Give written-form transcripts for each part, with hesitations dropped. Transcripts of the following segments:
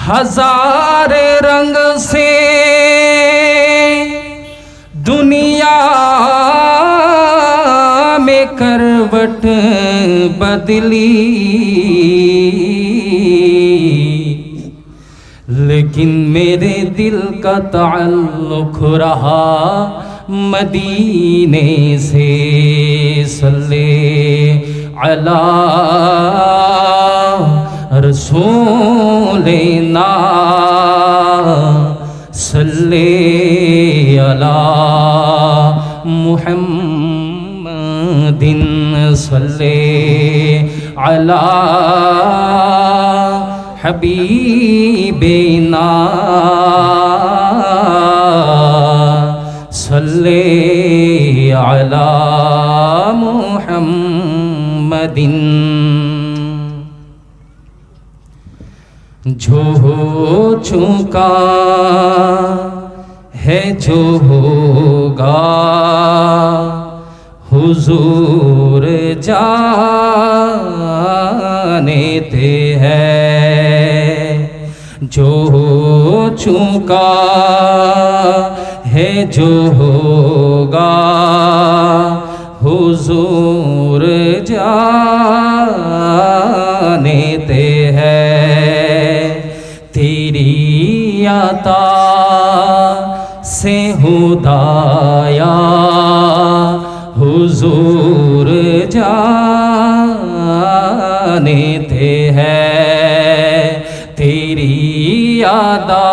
ہزار رنگ سے دنیا میں کروٹ بدلی، لیکن میرے دل کا تعلق رہا مدینے سے۔ صلی علی رسولنا، صلی علی محمد، صلی علی حبیبنا، صلی علی محمد۔ جو ہو چکا ہے جو ہوگا، حضور جانتے ہیں۔ جو ہو چکا ہے جو ہوگا، حضور جانتے ہیں۔ تیری عطا سے ہدایہ حضور جانتے ہیں۔ تیری عطا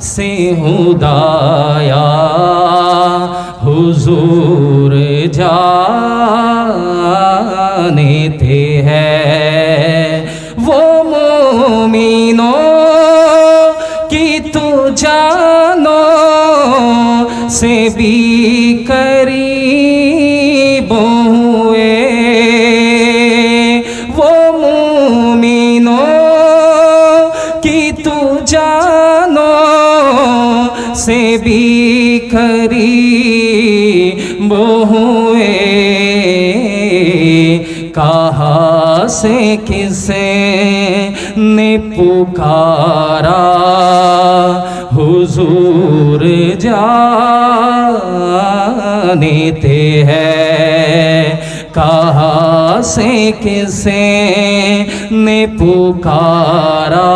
سے ہدایہ حضور جانتے ہیں۔ وہ مومنوں کی تو جانوں سے بھی قریب ہوئے، وہ مومنوں کی تو جانوں سے بھی قریب ہوئے۔ کہاں سے کسے نے پکارا، حضور جانتے ہیں۔ کہاں سے کسے نے پکارا،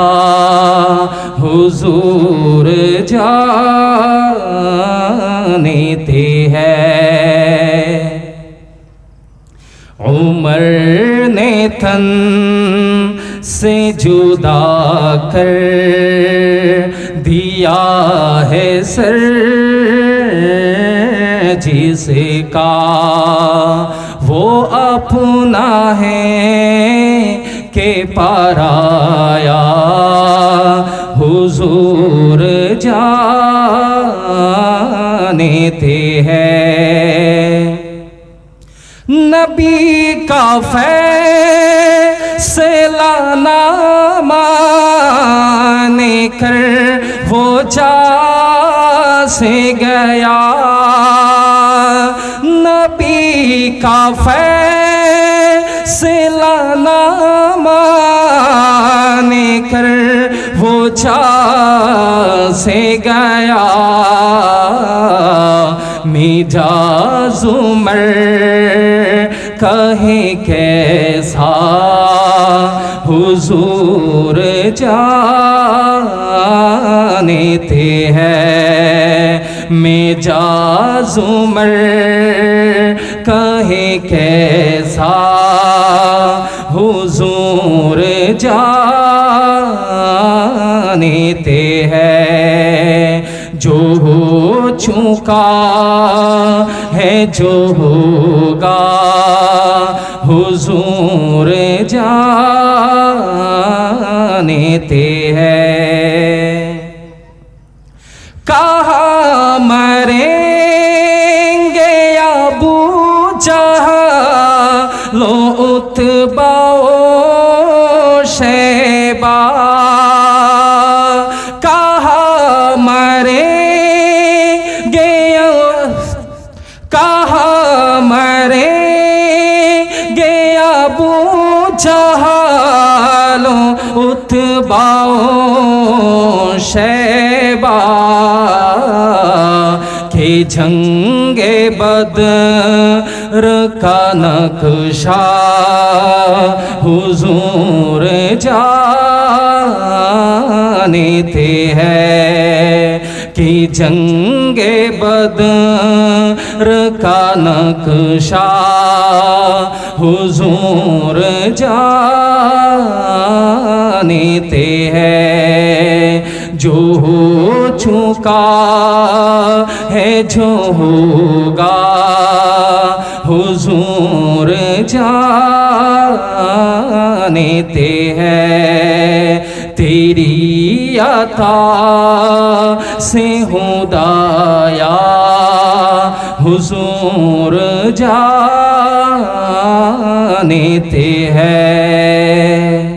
حضور جانتے ہیں۔ عمر نے تن سے جدا کر دیا ہے سر جس کا، وہ اپنا ہے کہ پرایا حضور جانتے ہیں۔ نبی کا فیصلہ نہ مان کر وہ جا سے گیا، نبی کا فیصلہ نہ مان کر وہ جا سے گیا۔ مجاز عمر کہے کیسا، حضور جانتے ہیں۔ مجاز عمر کہے کیسا، حضور جانتے ہیں۔ جو ہو چکا ہے جو ہوگا، حضور جانتے ہیں۔ کہاں مریں گے ابو جہل و عتبہ و شیبہ، کہاں مریں گے، کہاں مریں گے ابو جہل و عتبہ उतबाओ शैबा के जंगे बदर का नक्शा हुजूर जानते हैं कि जंगे बदर का नक्शा हुजूर जानते हैं जो हो चुका है जो होगा हुजूर जानते हैं तेरी अता से खुदाया हुजूर जानते हैं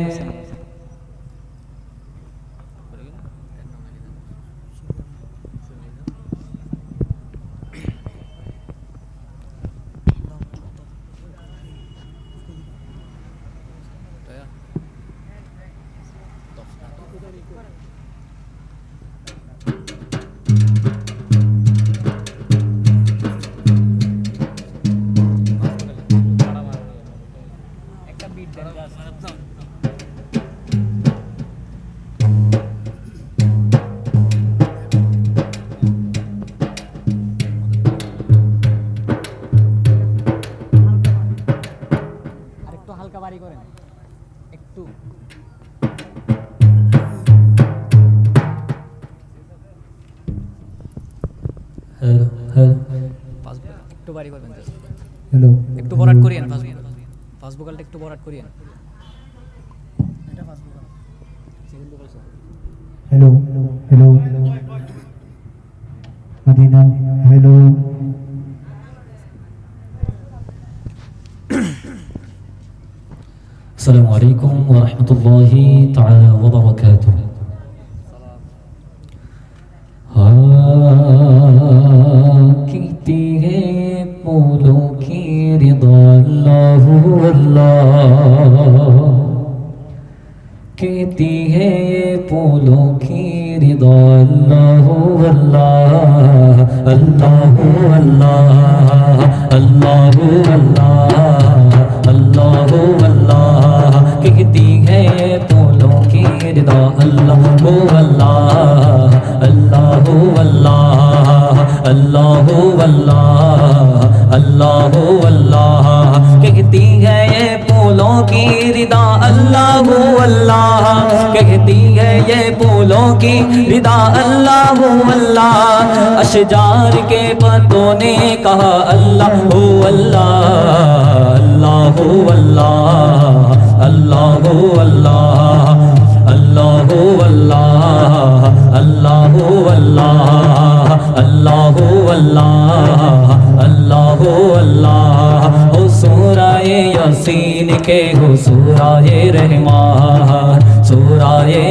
হালকা বাড়ি করেন একটু হ্যালো হ্যালো একটু বাড়ি করবেন হ্যালো একটু বরাট করিয়েন পাসবুকালটা একটু বরাট করিয়েন এটা পাসবুকাল সেকেন্ড বলছো হ্যালো হ্যালো মদিনা হ্যালো السلام عليكم ورحمة الله تعالى وبركاته کہتی ہے پھولوں کی رضا اللہ اللہ کہتی ہے پھولوں کی رضا اللہ اللہ اللہ اللہ اللہ اللہ اللہ کہتی ہے پھولوں کی رضا اللہ اللہ اللہ اللہ اللہ اللہ اللہ کہتی ہے یہ پھولوں کی رضا اللہ اللہ کہتی ہے یہ پھولوں کی رضا اللہ اللہ اشجار کے پتوں نے کہا اللہ اللہ اللہ اللہ اللہ اللہ اللہ اللہ اللہ اللہ اللہ ہو سورہ یاسین کے ہو سورہ رحمان سورہ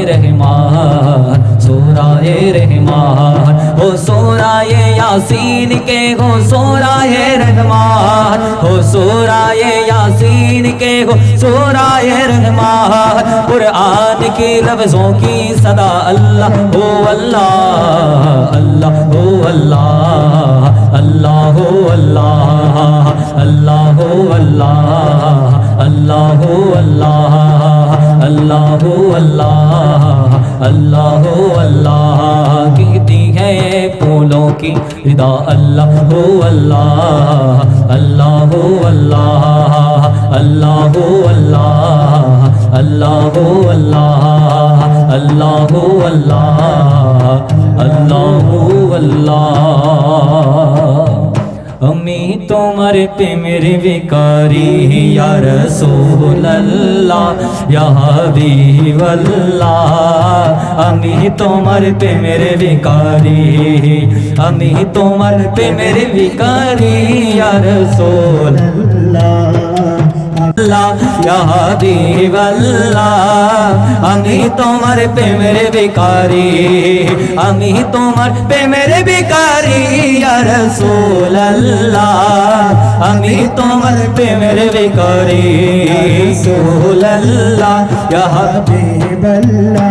رحمان سورہ رحمان ہو سورہ یاسین کے ہو سورہ رحمان ہو سورہ یاسین کے ہو سورہ رحمان قرآن کی لفظوں کی صدا اللہ ہو اللہ اللہ ہو اللہ اللہ ہو اللہ اللہ ہو اللہ اللہ ہو اللہ اللہ ہو اللہ اللہ ہو اللہ کہتی ہے پھولوں کی رضا اللہ ہو اللہ اللہ ہو اللہ اللہ ہو اللہ اللہ ہو اللہ اللہ ہو اللہ اللہ ہو اللہ امی تمہار پہ میرے بیکاری یا رسول اللہ یا حبیب اللہ امی تمہار پہ میرے بیکاری امی تمہار پہ میرے بیکاری یا رسول اللہ আল্লাহ ইয়া হাবিবাল্লাহ আমি তোমার প্রেমের ভিখারি আমি তোমার প্রেমের ভিখারি ইয়া রাসূলুল্লাহ আমি তোমার প্রেমের ভিখারি রাসূলুল্লাহ ইয়া হাবিবাল্লাহ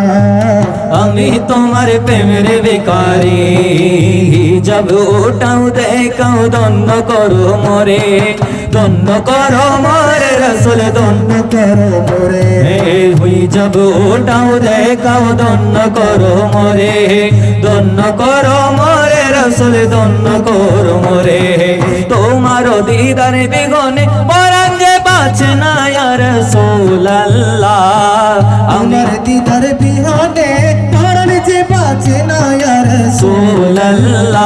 আমি তোমার প্রেমের ভিখারি जब उठाऊं देखाऊं धন্য করো মোরে ধন্য করো মোরে রসুল ধন্য করো মোরে হুই जब उठाऊं देखाऊं ধন্য করো মোরে ধন্য করো মোরে রসুল ধন্য করো মোরে তোমার দিদার বিগনে পরাণ যে বাঁচে না ইয়া রাসূলুল্লাহ আমার দিদার বিহনে পরাণ যে বাঁচে না ইয়া রাসূলুল্লাহ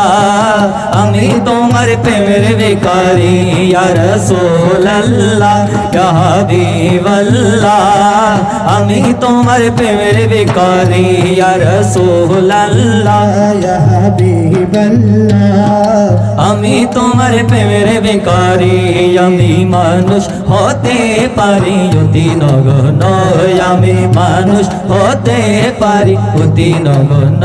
আমি তোমার প্রেমের ভিখারি ইয়া রাসূলুল্লাহ ইয়া হাবিবাল্লাহ আমি তোমার প্রেমের ভিখারি ইয়া রাসূলুল্লাহ ইয়া হাবিবাল্লাহ আমি তোমার প্রেমের ভিখারি আমি মানুষ হতে পারি অতি নগণ্য আমি মানুষ হতে পারি অতি নগণ্য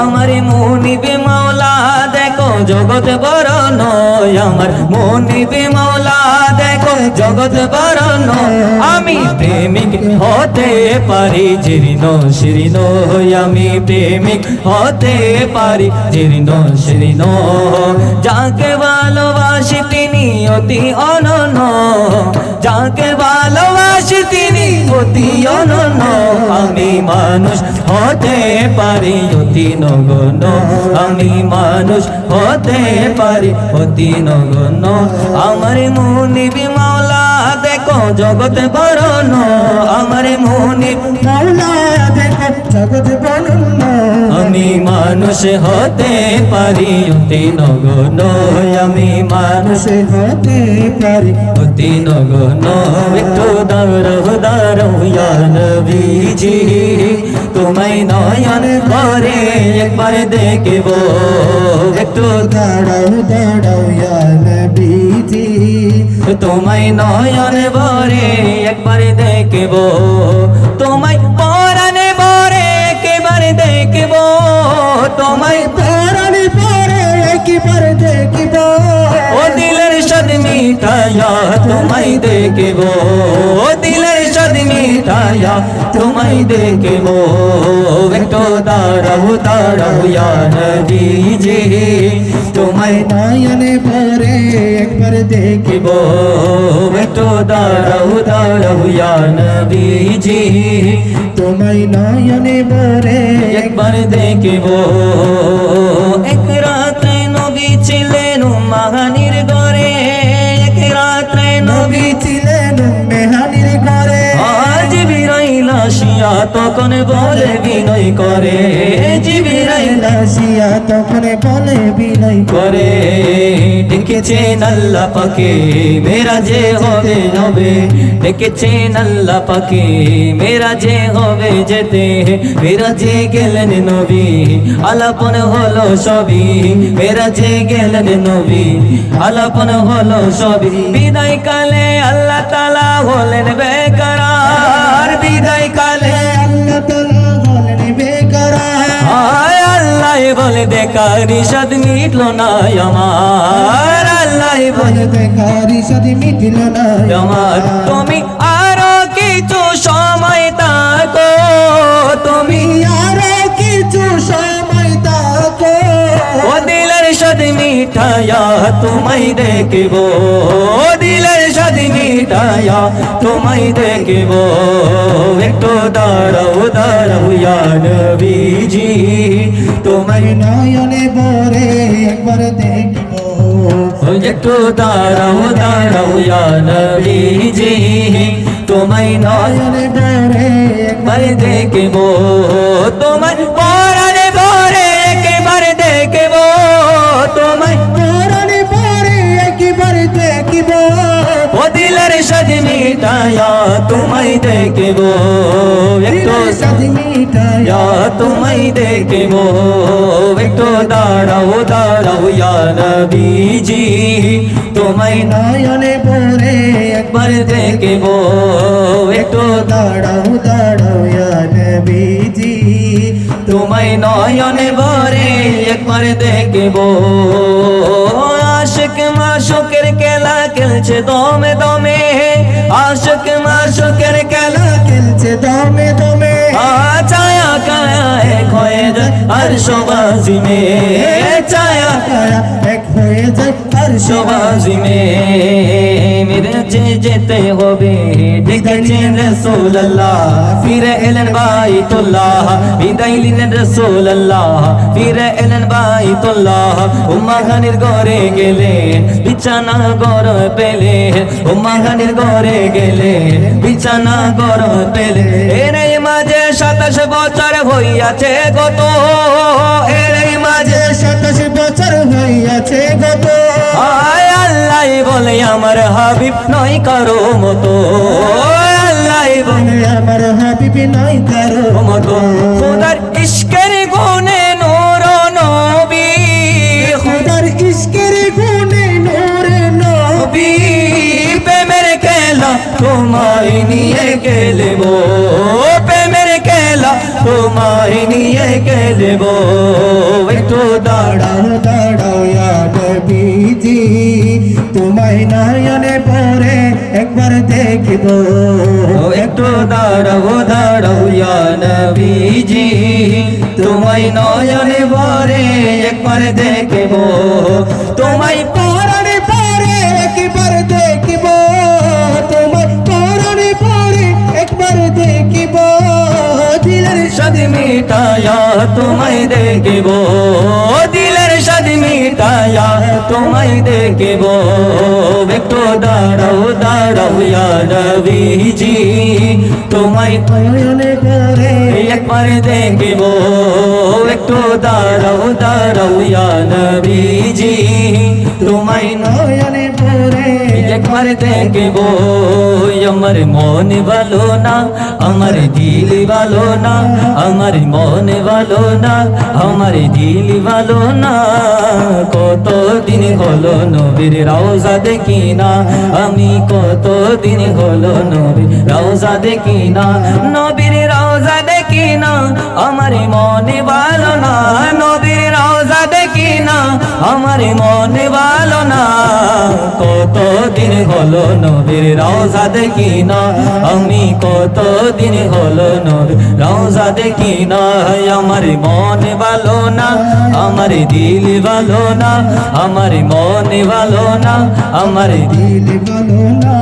আমার মুনিবে মাওলা দেখো জগৎ বড় নয় আমার মুনিবে মাওলা দেখো জগৎ বড় নয় আমি প্রেমিক হতে পারি জীর্ণ শীর্ণ আমি প্রেমিক হতে পারি জীর্ণ শীর্ণ যাকে ভালোবাসি তিনি অতি অনন্য যাকে ভালোবাসি তিনি অতি অনন্য আমি মানুষ হতে পারি অতি নগণ্য আমি মানুষ হতে পারি অতি নগণ্য আমার মুনিবি মাওলা দেখো জগৎ বড় আমার মুনিব মাওলা দেখো জগৎ বড় আমি মানুষ হতে পারি অতি নগণ্য আমি মানুষ হতে পারি অতি নগণ্য একটু দাঁড়াও ইয়া নবীজি তোমায় নয়ন করে একবার দেখব একটু দাঁড়াও ইয়া নবীজি তোমায় নয়ন ভরে একবার দেখব তোমায় পরাণে ভরে একবার দেখব তোমায় পরাণ পরে একবার দেখিব ও দিলের সাদ মিঠায়া তোমায় দেখব ও দিলের সাদ মিঠায়া তোমায় দেখব একটু দাঁড়াও ইয়া নবীজি তোমায় নয়নে ভরে একবার দেখিব একটু দাঁড়াও ইয়া নবীজি তোমায় নয়নে ভরে একবার দেখব এক রাত্রে নবী ছিলেন মাহানির ঘরে এক রাত্রে নবী ছিলেন মেহানির ঘরে আজ বিরাইল আসিয়া তখন বলে বিনয় করে জিবিরাইল আসিয়া তখন বলে বিনয় করে ডেকেছেন আল্লাহ পাকে মেরা যে হবে নবে ডেকেছেন আল্লাহ পাকে মেরা যে হবে যেতে মেরা যে গেলেন নবী আলাপন হলো সবই মেরা যে গেলেন নবী আলাপন হলো সবই বিদায় কালে আল্লাহ তাআলা হলেন বেকরার বিদায় কালে আল্লাহ তাআলা হলেন বেকরার আয় আল্লাহ বলে দেখার সাদ মিটলো না আমার আল্লাহ বলে বেকারি সাথে মিটিল না আমার তুমি আরো কিছু সময় থাকো তুমি আরো কিছু সময় থাকো ও দিলের সাদ মিঠায়া তোমায় দেখব ও দিলের সাদ মিঠায়া তোমায় দেখব একটু দাঁড়াও ইয়া নবীজি তোমায় নয়নে ভরে একবার দেখিব একটু দাঁড়াও ইয়া নবীজি তোমায় নয়নে ভরে একবার দেখব তোমায় পরাণে ভরে একবার দেখব তোমায় পরাণে ভরে একবার দেখিব ও দিলে দিলের সাদ মিটায়া তোমায় দেখবো একটু সাদ মিটায়া তোমায় দেখবো একটু দাঁড়াও দাঁড়াও ইয়া নবীজি তোমায় নয়নে পরে একবার দেখবো একটু দাঁড়াও দাঁড়াও ইয়া নবীজি তোমায় নয়নে ভরে একবার দেখবো আশিক মাশুকের খেলা খেলছে দমে দমে আশিক মাশুকের খেলা খেলছে দমে দমে ছায়া কায়া এক হয়ে যায় আর সবাজি মে ছায়া কায়া এক হয়ে যায় আর সবাজি মে মিরাজে যেতে হবে ডেকেছেন রাসূলুল্লাহ ফিরে এলেন বাইতুল্লাহ বিদায় নিলেন রাসূলুল্লাহ ফিরে এলেন বাইতুল্লাহ উম্মা খানির ঘরে গেলেন বিছানা গরম পেলে উম্মা খানির ঘরে গেলেন বিছানা গরম পেলে এর মাঝে 27 বছর হইয়াছে গত এর মাঝে 27 বছর হইয়াছে গত আয় আল্লাহ বলে আমার হাবিব নয় কারো মতো আল্লাহ বলে আমার হাবিবি নাই কারো মতো খোদার ইশকের গুণে নূর নবী খোদার ইশকের গুণে নূরে নবী প্রেমের খেলা তোমায় নিয়ে খেলবো প্রেমের খেলা তোমায় নিয়ে খেলবো একটু দাঁড়া দাঁড়াও দাঁড়াও ইয়া নবীজি তোমায় নয়নে পরে একবার দেখব একটু দাঁড়াও দাঁড়াও ইয়া নবীজি তোমায় নয়নে ভরে একবার দেখবো তোমায় পরাণে পরে একবার দেখব তোমায় পরাণে পরে একবার দেখব দিলের সাদ মিটায়া তোমায় দেখবো দিলের সাদ মিটায়া তোমায় দেখবো একটু দাঁড়াও দাঁড়াও ইয়া নবীজি তোমায় নয়নে পরে একবার দেখবো একটু দাঁড়াও দাঁড়াও ইয়া নবীজি তোমায় নয়নে পরে একবার দেখবো আমার মন ভালো না আমার দিল ভালো না আমার মন ভালো না আমার দিল ভালো না কত দিন হলো নবীর রওজা দেখি না আমি কত দিন হলো নবীর রওজা দেখি না নবীর রওজা দেখি না আমার মন ভালো না নবীর রওজা দেখি না আমার মন ভালো না কত দিন হলো নবীর রওজা দেখি না আমি কত দিন হলো নবীর রওজা দেখি না আমার মন ভালো না আমার দিল ভালো না আমার মন ভালো না আমার দিল ভালো না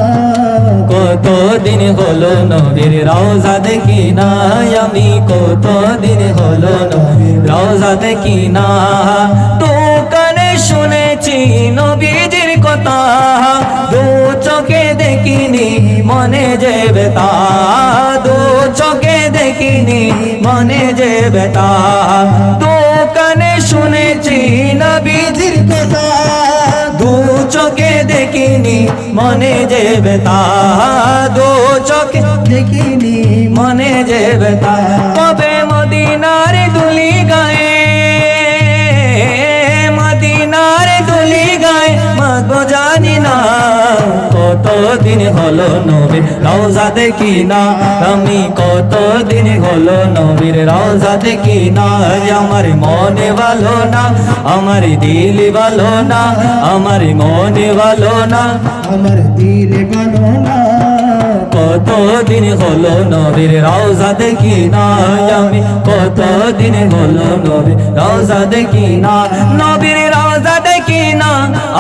কত দিন হলো নবীর রওজা দেখি না আমি কত দিন হলো নবীর রওজা দেখি না তো কানে শুনেছি নবীজির কথা দু চোখে দেখিনি মনে যে বেতা দু চোখে দেখিনি মনে যে বেতা তো কানে শুনেছি নবীজির কথা দু চোখে দেখিনি মনে যে বেতা দু চোখে দেখিনি মনে যে বেতা কবে মদিনার দুলি গায়ে মদিনার দুলি গায়ে মাগো জানি না কত দিন হলো নবীর রওজা দেখি না আমি কত দিন হলো নবীর রওজা দেখি না আমার মনে ভালো না আমার দিল ভালো না আমার মনে ভালো না আমার দিল ভালো না কত দিন হলো নবীর রওজা দেখি না আমি কত দিন হলো নবীর রওজা দেখি না নবীর রওজা দেখি না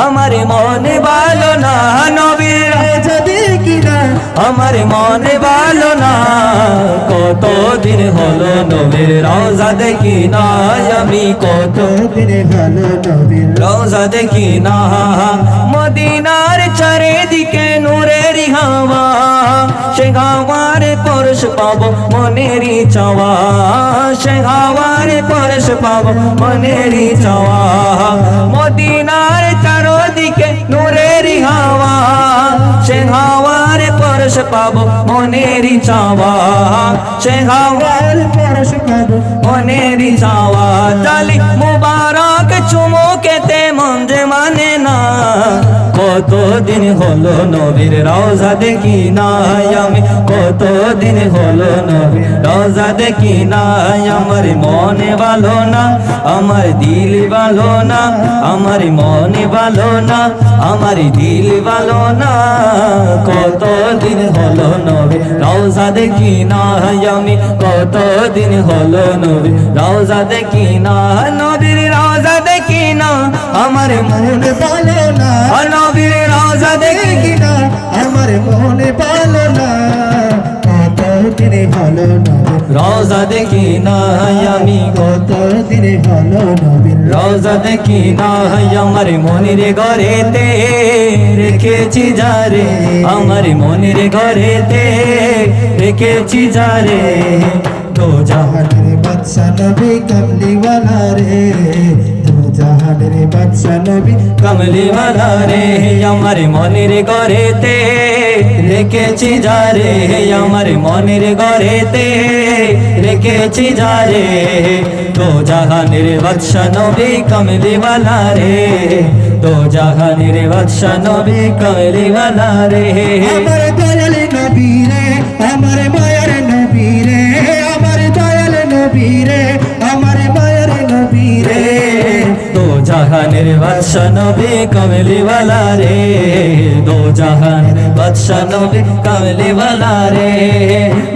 আমার মনে ভালো না নবীর রওজা দেখি না আমার মনে ভালো না কত দিন হলো নবীর রওজা দেখি না আমি কত দিনে ভালো নবীর রওজা দেখি না মদিনার চারিদিকে নূরের হাওয়া সে হাওয়ার পরশ পাবো মনেরই চাওয়া সে হাওয়ার পরশ পাবো মনেরই চাওয়া মদিনার চারিদিকে নূরের হাওয়া সে হাওয়ার পরশ পাবো মনেরই চাওয়া সে হাওয়ার পরশ পাবো মনেরই চাওয়া জালি মুবারক চুমুকেতে মন যে মানে না কতদিন হলো নবীর রওজা দেখি নাই আমি কতদিন হলো নবীর রওজা দেখি নাই আমার মনে ভালো না আমার দিল ভালো না আমার মনে ভালো না আমার দিল ভালো না কতদিন হলো নবীর রওজা দেখি নাই আমি কতদিন হলো নবীর রওজা দেখি না নবীর রওজা দেখি না আমার মনে ভালো না নবীর রওজা দেখি দেখি না আমার মনে ভালো না কতদিন হলো নবীর রওজা দেখি না আমি কতদিন হলো নবীর রওজা দেখি না আমার মনের ঘরেতে রেখেছি যারে আমার মনের ঘরেতে রেখেছি যারে দো জাহান জাহানের বাদশা নবী কমলিওয়ালা রে দু জাহানের বাদশা নবী কমলি वाला রে আমার মনের ঘরেতে রেখেছি যারে আমার মনের ঘরেতে রেখেছি যারে দো জাহানের বাদশা নবী কমলি वाला রে দো জাহানের বাদশা নবী কমলি वाला রে আমার দয়াল নবী রে আমার মায়ের নবী রে আমার দয়াল নবী রে আমার মায়ের নবী রে দো জাহানের বাদশা নবী কমলি वाला রে দো জাহানের বাদশা নবী কমলি वाला রে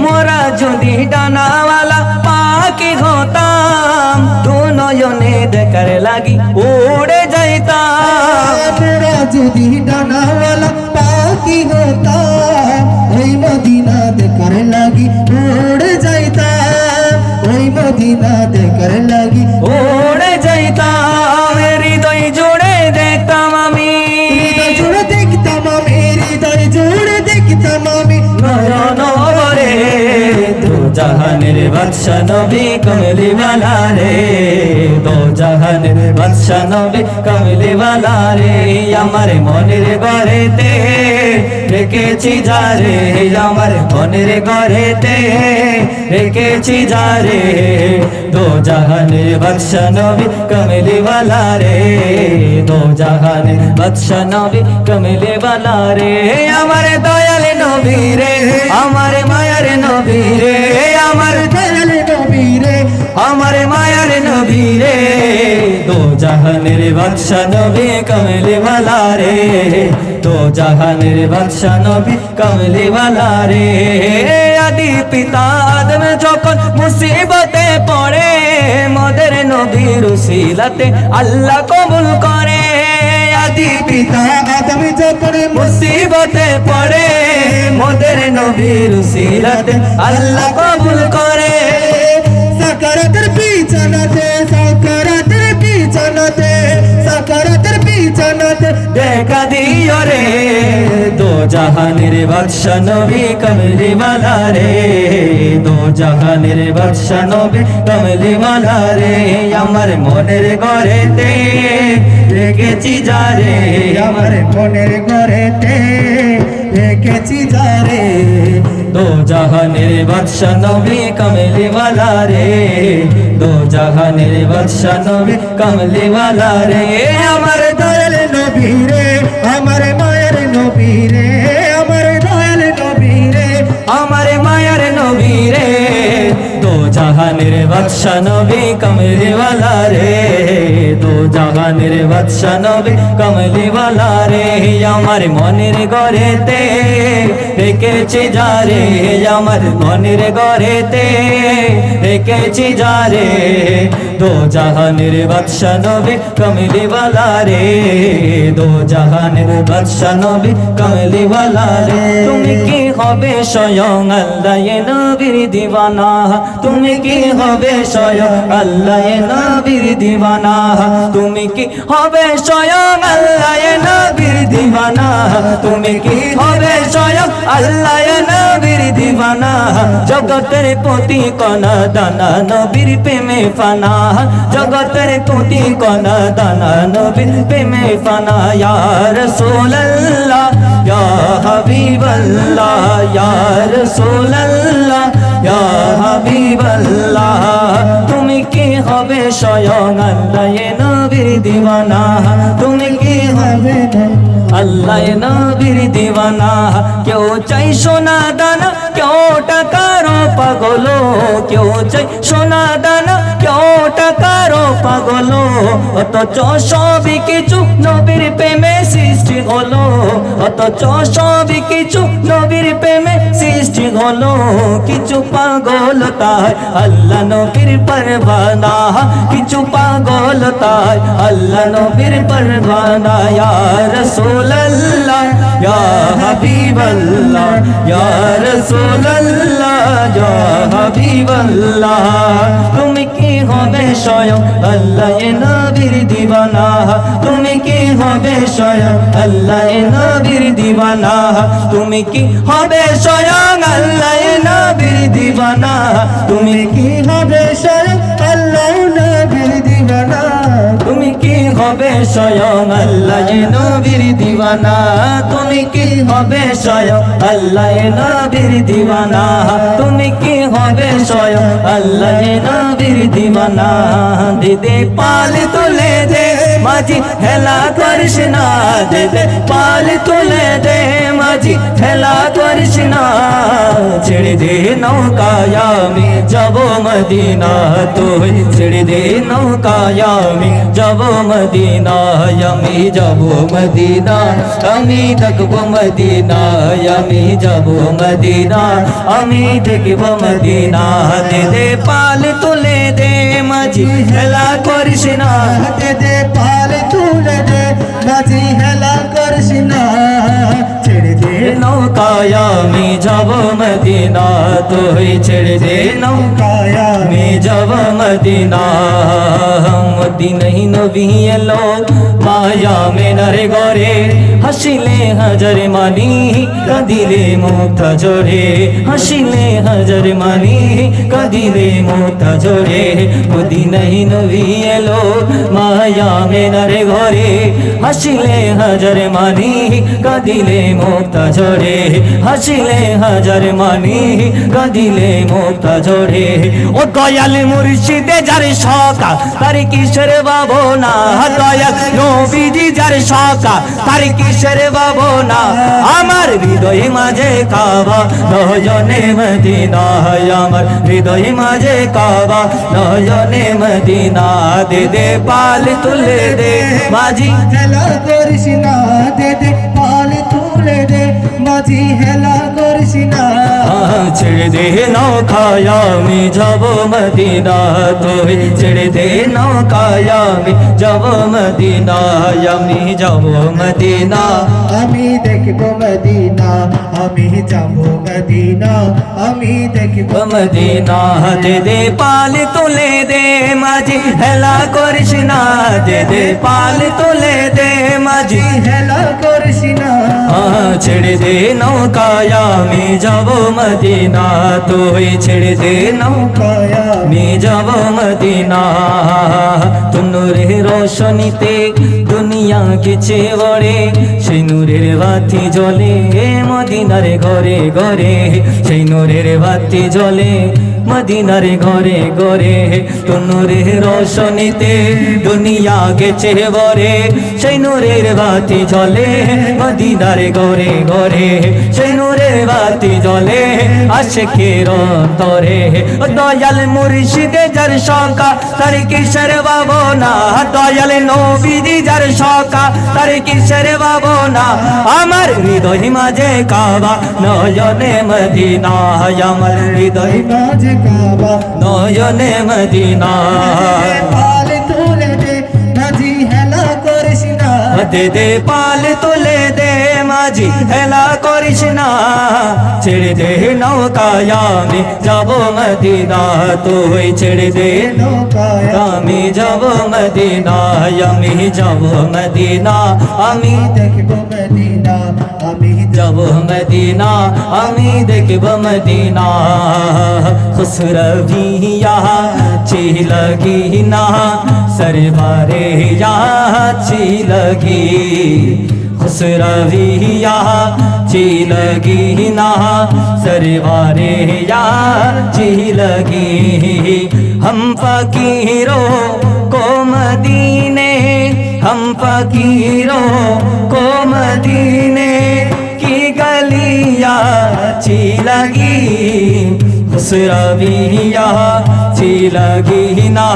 মোরা যদি ডানাওয়ালা পাখি হতাম দু নয়নে দেখার লাগি উড়ে যাইতাম আমরা যদি ডানাওয়ালা পাখি হতাম ওই মদিনা দেখার লাগি উড়ে যাইতাম ওই মদিনা দেখার লাগি উড়ে যাইতাম হৃদয় জুড়ে দেখতাম আমি হৃদয় জুড়ে দেখতাম আমি হৃদয় জুড়ে দেখতাম আমি নয়ন ভরে দো জাহানের বাদশা নবী কমলি वाला রে দো জাহানের বাদশা নবী কমলি वाला রে আমার মনের ঘরেতে রেখেছি যারে আমার মনের ঘরেতে রেখেছি যারে দো জাহানের বাদশা নবী কমলি वाला রে দো জাহানের বাদশা নবী কমলি वाला রে আমার দয়াল নবী রে আমার মায়ার নবী রে আমার দয়াল নবী রে আমার মায়ার নবী রে দো জাহানের বাদশা নবী কমলি वाला রে দো জাহানের বাদশা নবী কমলি वाला রে আদি পিতা আদম যখন মুসিবতে পড়ে মদের নবীর উসিলাতে আল্লাহ কবুল করে আদি পিতা আদম যখন মুসিবতে পড়ে মোদের নবীর উসিলাতে আল্লাহ কবুল করে সাকারাতের বিছানাতে সাকারাতের বিছানাতে সাকারাতের বিছানাতে দেখা দিও রে দো জাহানের বাদশা নবী কমলি वाला রে দো জাহানের বাদশা নবী কমলি वाला রে আমার মনের ঘরেতে রেখেছি যারে আমার মনের ঘরেতে রেখেছি যারে দো জাহানের বাদশা নবী কমলি वाला রে দো জাহানের বাদশা নবী কমলি वाला রে আমার দয়াল নবী রে আমার মায়ের নবী রে আমার দয়াল নবী রে আমার মায়ার নবী রে দো জাহানের বাদশা নবী কমলি वाला রে দো জাহানের বাদশা নবী কমলি वाला রে আমার মনের ঘরেতে রেখেছি যারে আমার মনের ঘরেতে রেখেছি যারে দো জাহানের বাদশা নবী কমলি वाला রে দো জাহানের বাদশা নবী কমলি वाला রে তুমি কি হবে স্বয়ং আল্লাহ এ নবীর দিওয়ানা তুমি কি হবে স্বয়ং আল্লাহ নবীর দিওয়ানা তুমি কি হবে স্বয়ং আল্লাহ নবীর দিওয়ানা তুমি কি হবে স্বয়ং আল্লাহ নবীর দিওয়ানা জগতের প্রতি কণা দানা নবীর প্রেমে ফানা জগতের প্রতি কণা দানা নবীর প্রেমে ফানা ইয়া রাসূলুল্লাহ ইয়া হাবিবাল্লাহ ইয়া রাসূলুল্লাহ ইয়া হাবিবাল্লাহ তুমি কি হবে স্বয়ং আল্লাহ নবীর দিওয়ানা তুমি কি হবে আল্লাহ নবীর দিওয়ানা কেউ চাই সোনা দানা কেউ টাকার পাগল কেউ চাই সোনা দানা কেউ টাকার পাগল অথচ সবই কিছু নবীর প্রেমে সৃষ্টি হলো অথচ সবই কিছু নবীর প্রেমে সৃষ্টি হলো কিছু পাগল তাই আল্লাহ নবীর পরওয়ানা কিছু পাগল তাই আল্লাহ নবীর পরওয়ানা ইয়া রাসূলুল্লাহ ইয়া হাবিবাল্লাহ ইয়া রাসূলুল্লাহ ইয়া হাবিবাল্লাহ তুমি কি হবে স্বয়ং আল্লাহ নবীর দিওয়ানা তুমি কি হবে স্বয়ং আল্লাহ নবীর দিওয়ানা তুমি কি হবে স্বয়ং আল্লাহ নবীর দিওয়ানা তুমি কি হবে স্বয়ং আল্লাহ নবীর দিওয়ানা তুমি কি হবে স্বয়ং আল্লাহ নবীর দিওয়ানা তুমি কি হবে স্বয়ং আল্লাহ নবীর দিওয়ানা তুমি কি হবে স্বয়ং আল্লাহ নবীর দিওয়ানা দে পাল তুলে দে মাঝি হেলা করিস না দে পাল তুলে দে মাঝি হেলা করিস না ছেড়ে দে নৌকায় আমি যাব মদিনা তুই ছেড়ে দে নৌকায় আমি যাব মদিনা আমি যাব মদিনা আমি দেখব মদিনা আমি যাব মদিনা আমি দেখব মদিনা দে পাল তুলে দে মাঝি হেলা করিস না দে পাল তুলে দে মাঝি হেলা করিস না ছেড়ে দে নৌকায় আমি যাব মদিনা তুই ছেড়ে দে নৌকায় আমি যাব মদিনা মদিনাই নবী এলো মায়া মেনার ঘরে হাসিলে হাজার মানি কাঁদিলে মুক্তা ঝরে হাসিলে হাজার মানি কাঁদিলে মুক্তা ঝরে মদিনাই নবী এলো মায়া মেনার ঘরে হাসিলে হাজার মানি কাঁদিলে মুক্তা ঝরে হাসিলে হাজার মানি কাঁদিলে মুক্তা ঝরে ও দয়াল মুর্শিদে যার সকা তার কিসের ভাবনা দয়াল নবীজি যার সকা তার কিসের ভাবনা আমার হৃদয় মাঝে কাবা নয়নে মদিনা আমার হৃদয় মাঝে কাবা নয়নে মদিনা দে পাল তুলে দে মাঝি হেলা করিস না দে পাল তুলে দে মাঝি হেলা করিস না ছেড়ে দে নৌকায় আমি যাব মদিনা তুই ছেড়ে দে নৌকায় আমি যাব মদিনা আমি যাব মদিনা আমি দেখব মদিনা আমি যাব মদিনা আমি দেখব মদিনা দে পাল তুলে দে মাঝি হেলা করিস না দে পাল তুলে দে মাঝি হেলা করিস না ছেড়ে দে নৌকায় আমি যাব মদিনা তুই ছেড়ে দে নৌকায় আমি যাব মদিনা তুনুরে রোশনীতে দুনিয়া গেছে বড়ে সেই নূরের বাতি জ্বলে মদিনার ঘরে ঘরে সেই নূরের বাতি জ্বলে মদিনার ঘরে ঘরে তুনুরে রোশনীতে দুনিয়া গেছে বরে সেই নূরের বাতি জ্বলে মদিনার ঘরে ঘরে সেই নূরের বাতি জ্বলে আশিকের অন্তরে দয়াল মুর্শিদে যার সকা তার কিসের ভাবনা দয়াল নবীজি যার সকা তার কিসের ভাবনা আমার হৃদয় মাঝে কাবা নয়নে মদিনা আমার হৃদয় মাঝে কাবা নয়নে মদিনা পাল তুলে দে মাঝি হেলা করিস না দে পাল তুলে দে মাঝি হেলা করিস না ছেড়ে দে নৌকায় আমি যাব মদিনা তুই ছেড়ে দে নৌকায় আমি যাব মদিনা আমি যাব মদিনা আমি দেখব মদিনা আমি যাব মদিনা আমি দেখব মদিনা খুসরবিয়া ची लगी ना सरबारे ची लगी खुसरविया ची लगी ना सरबारे ची लगी हम फकीरों को मदीने हम फकीरों को मदीने की गलियां अच्छी लगी खुसरविया अच्छी लगी ना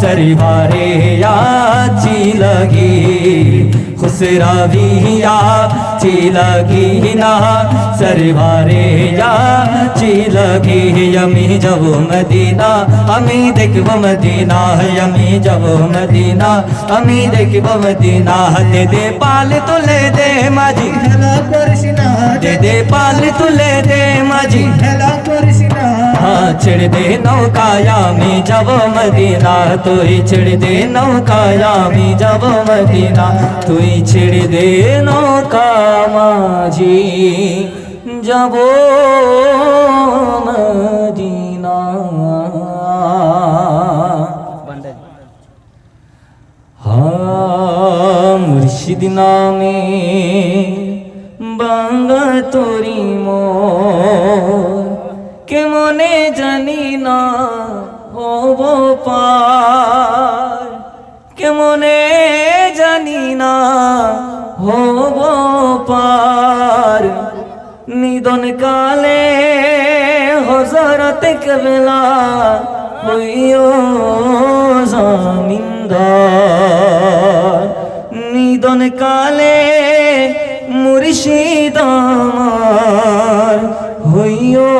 सरबारे अच्छी लगी खुसरविया अच्छी लगी ना सरबारे अच्छी लगी यमी जब मदीना अमी देखब मदीना यमी जब मदीना अमी देखब मदीना दे दे पाल तुले दे माजी হেলা করিস না दे दे पाल तुले दे माजी হেলা করিস না हाँ छिड़ दे नौकाया में जब मदीना तुई छिड़ दे नौकाया में जब मदीना तुई छिड़ दे नौका माझी जब मदीना हाँ मुर्शिद नामे बांगा तोरी मोर के मने जानी ना হব পার के मने जानी ना হব পার নিদন কালে হযরত কেবলা হইও জামিনদার নিদন কালে মুর্শিদ আমার হইও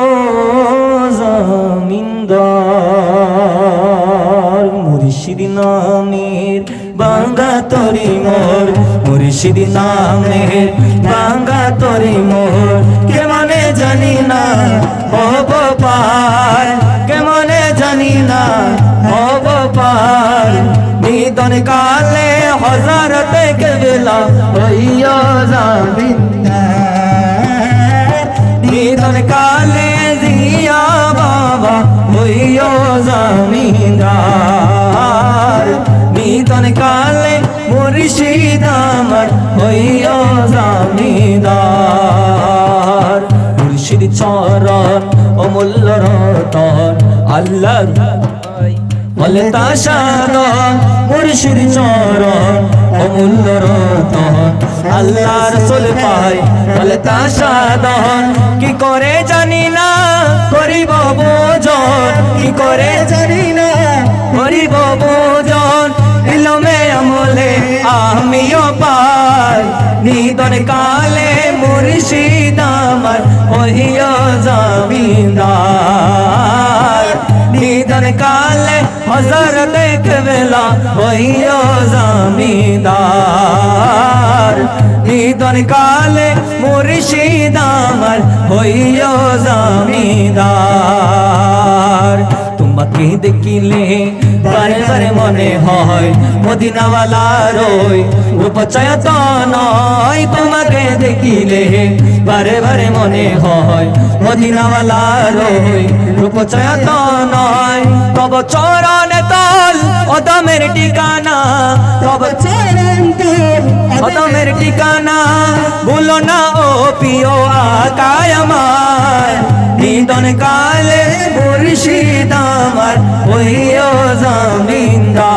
জামিনদার মুর্শিদ নামের বাঙ্গা তরি মোর মুর্শিদ নামের বাঙ্গা তরি মোর কেমনে জানি না হব পার কেমনে জানি না হব পার নিদন কালে হযরত কেবলা হইয়া জামিনদার নিদন কালে জিয়া বাবা হইয়া জামিনদার নিদন কালে মুর্শিদ আমার হইয়া জামিনদার মুর্শিদ চরণ অমূল্য রতন আল্লাহ বলে তাশাদন মুর্শিদ চরণ অমূল্য রতন আল্লাহ রাসূল পাই বলে তাশাদন কি করে জানি না করিব বোজন কি করে জানি না করিব বোজন ইলমে আমলে আমিও পাই নিদন কালে মুর্শিদ আমার হইয়া জামিনদার নিদন কালে হযরত কেবলা হইয়া জামিনদার নিদন কালে মুর্শিদ আমার হইয়া জামিনদার তোমাকে দেখিলে বারে বারে মনে হয় মদিনাওয়ালার ওই রূপচয় তো নয় তোমাকে দেখিলে বারে বারে মনে হয় মদিনাওয়ালার ওই রূপচয় তো নয় তব চরণে তল অদমের ঠিকানা তব চরণ তোর অদমের ঠিকানা ভুলো না ও প্রিয় আকায় আমার নিদন কালে মুর্শিদ আমার হইও জামিনদার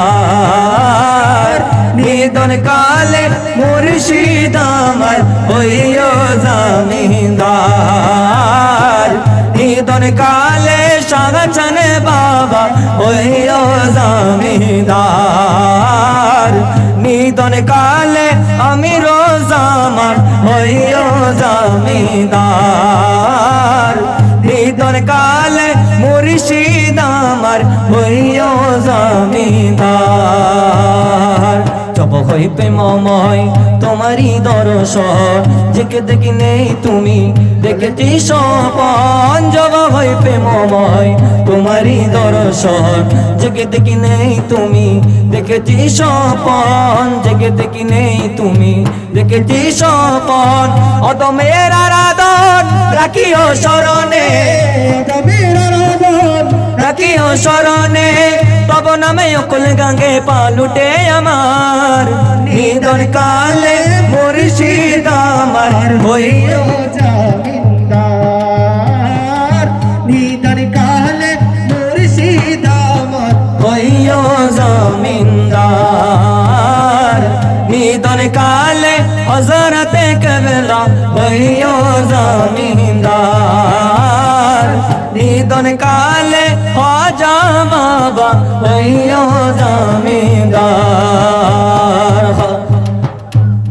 নিদন কালে মুর্শিদ আমার হইও জামিনদার নিদন কালে সাগচন বাবা হইও জামিনদার নিদন কালে আমি রোজামান হইও জামিনদার নিদন কালে মুর্শিদ আমার হইও জামিনদার হই প্রেমময় তোমারই দর্শন জেগে দেখি নেই তুমি দেখেছি স্বপন জবা হই প্রেমময় তোমারই দর্শন জেগে দেখি নেই তুমি দেখেছি স্বপন জেগে দেখি নেই তুমি দেখেছি স্বপন অদমের আরাধন রাখিও স্মরণে রাখিও স্মরণে তব নামে অকুল গঙ্গে পালুটে আমার নিদন কালে মুর্শিদ আমার হইও জামিনদার নিদান কালে মুর্শিদ আমার হইও জমিনদার নিদন কালে হযরতে কেবলা হইও জমিনদার নিদন কালে খাজা বাবা হইও জমিনদার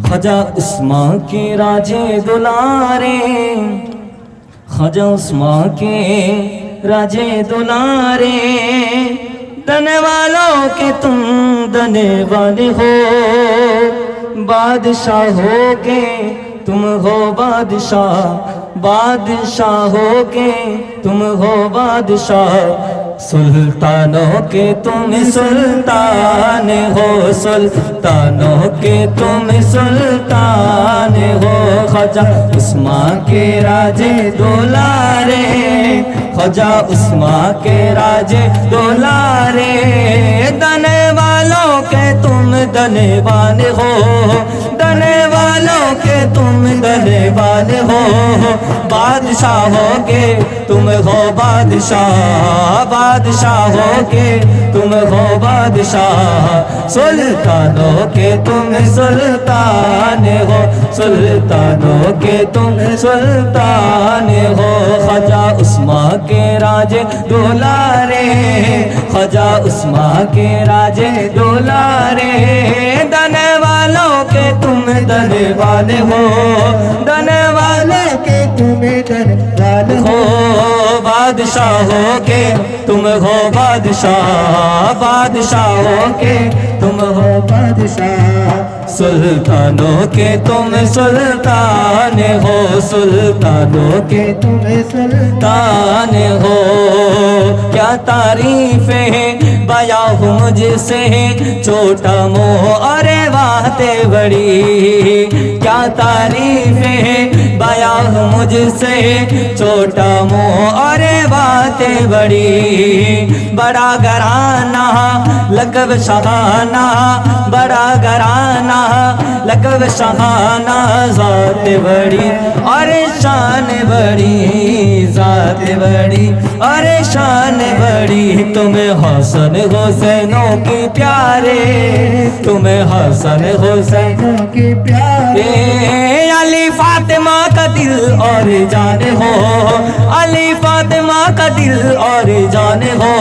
খাজা উসমা के राजे दुलारे खाजा उस्मा के राजे दुलारे दने वालों के तुम दने वाले हो बादशाह हो के तुम हो बादशाह बादशाह हो के तुम हो बादशाह सुल्तानों के तुम सुल्तान हो सुल्तानों के तुम सुल्तान हो ख्वाजा उस्मा के राजे दुलारे ख्वाजा उस्मा के राजे दुलारे दने वालों के तुम दनेवान हो दने वालों के तुम दनेवान हो बादशाह हो के तुम हो बादशाह बादशाह हो के तुम हो बादशाह सुल्तानों के तुम सुल्तान हो सुल्तानों के तुम सुल्तान हो ख्वाजा उस्मा के राजे दुलारे ख्वाजा उस्मा के राजे दुलारे दने वालों के तुम दने वाले हो दने वाले के तुम्हें दरबार हो बादशाह हो के तुम हो बादशाह बादशाह हो के तुम हो बादशाह सुल्तानों के तुम सुल्तान हो सुल्तानों के तुम्हें सुल्तान हो क्या तारीफें बया हूँ मुझसे छोटा मोह अरे बातें बड़ी क्या तारीफें बया हूँ मुझसे छोटा मोह अरे बातें बड़ी बड़ा घराना लकब शहाना बड़ा घराना लकब शहाना ज़ात बड़ी अरे शान बड़ी ज़ात बड़ी अरे शान बड़ी तुम्हें हसन हुसैनों के प्यारे तुम्हें हसन हुसैन के प्यारे अली फातिमा का दिल और जान हो अली फातिमा का दिल और जान हो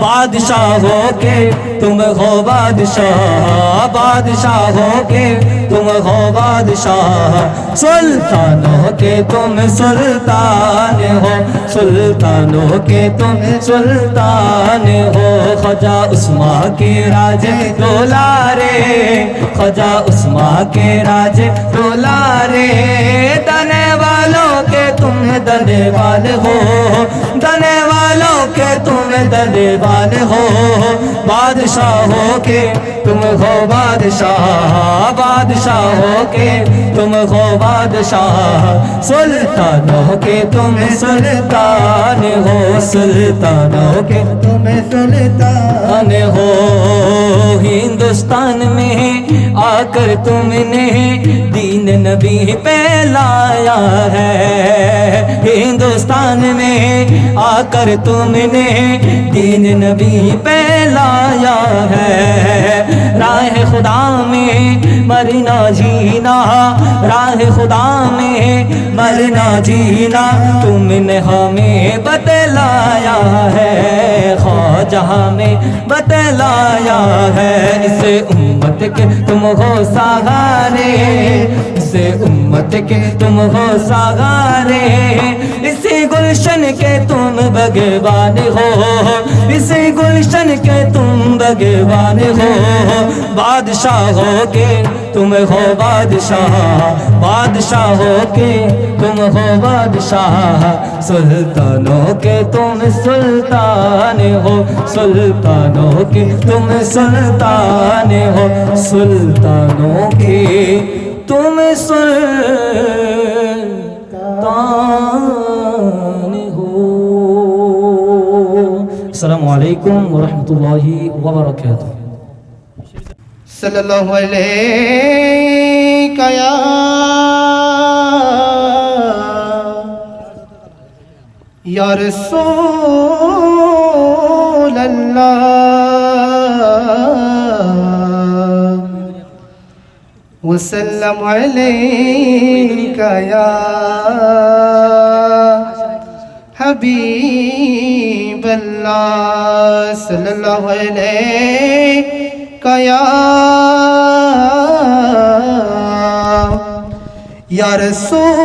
बादशाह हो के तुम हो बादशाह बादशाह हो के तुम हो बादशाह सुल्तानों के तुम सुल्तान हो सुल्तानों के तुम सुल्तान हो ख्वाजा उस्मा के राजे दुलारे ख्वाजा उस्मा के राजे दुलारे दने वालों के तुम दने वाले हो दने वालों के तुम दने वाले हो बादशाह हो के तुम हो बादशाह बादशाह हो के तुम हो बादशाह सुल्तानों के तुम सुल्तान हो सुल्तानों के तुम्हें सुल्तान हो हिंदुस्तान में आकर तुमने दीन नबी पे लाया है हिंदुस्तान में आकर तुमने दीन नबी पे लाया है राह खुदा में मरना जीना राह खुदा में मरना जीना तुमने हमें बतलाया है ख्वाजा में बतलाया है इसे उम्मत के तुम हो सहारे इसे उम्मत के तुम हो सहारे इसे गुलशन के तुम भगवान हो इसे गुलशन के तुम भगवान हो बादशाहों के तुम हो बादशाह, बादशाहों के तुम हो बादशाह, सुल्तानों के तुम सुल्तान हो, सुल्तानों के तुम सुल्तान हो, सुल्तानों के तुम सुल्तान हो। अस्सलामु अलैकुम व रहमतुल्लाहि व बरकातुहू। सल्लल्लाहु अलैका या रसूल अल्लाह वसल्लम अलैका या हबीब अल्लाह सल्लल्लाहु अलैका या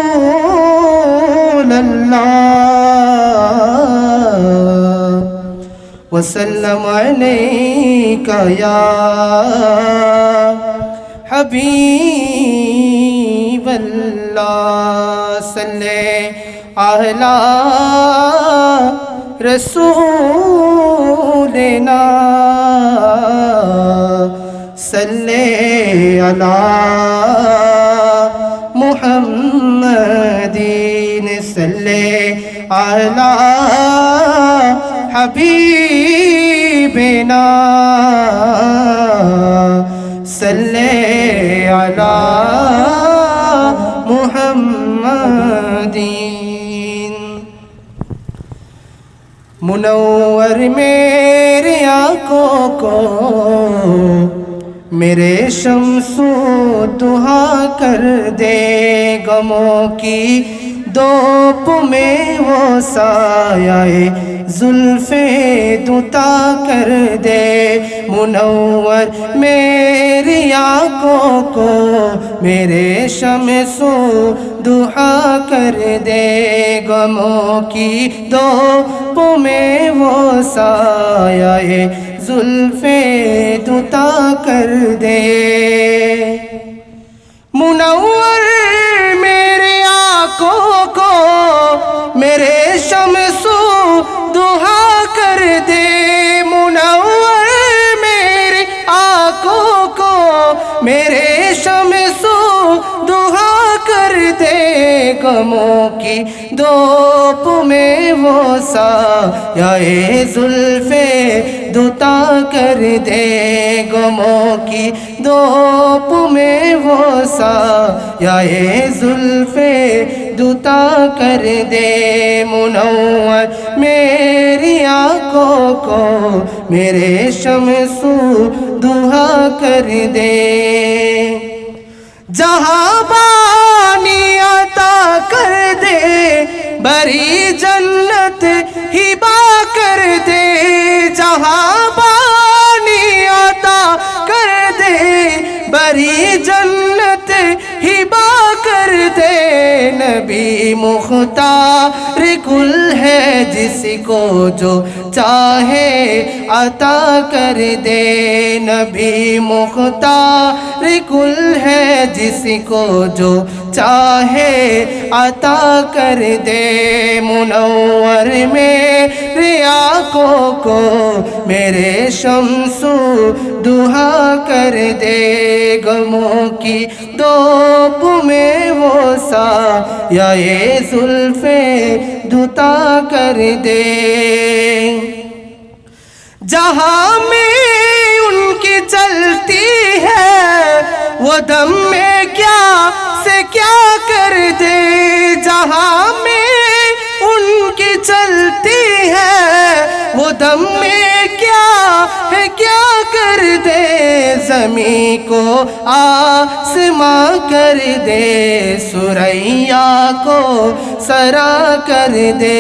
रसूल अल्लाह वसल्लम अलैका या हबीब अल्लाह सल्ले अला रसूलना सल्ले अला मुहम्मदीन सल्ले अला हबीबना सल्ले अला मुहम्मदीन। मुनव्वर मेरी आँखों को मेरे शम्सु दुहा कर दे, गमों की दोप में वो साये जुल्फे दुता कर दे। मुनव्वर मेरी आँखों को मेरे शम्सु दुहा कर दे, गमों की दोप में वो साये जुल्फे दुता कर दे। मुनव्वर मेरे आँखों को मेरे शम्सु दुहा कर दे, मुनव्वर मेरी आँखों को मेरे शम्सु दुहा कर दे, गमों की दोप में वो साये जुल्फे दुता कर दे, गमों की दोप में वो साये जुल्फे दुता कर दे। मुनव्वर मेरी आँखों को मेरे शम्सु दुहा कर दे। जहाँ बानी अता कर दे, बड़ी जन्नत हिबा कर दे, जहाँ बानी अता कर दे, बड़ी जन्नत हिबा कर दे। नबी मुख्तार कुल है जिसको जो चाहे अता कर दे, नबी मुख्तार कुल है जिसको जो चाहे अता कर दे। मुनव्वर मेरे आँखों को मेरे शम्सु दुहा कर दे, गमों की दोप में वो साये जुल्फे दुता कर दे। जहाँ में उनकी चलती है वो दम में क्या से क्या कर दे, जहाँ में उनकी चलती है वो दम में क्या है क्या कर दे। ज़मीं को आसमां कर दे, सुरैया को सरा कर दे,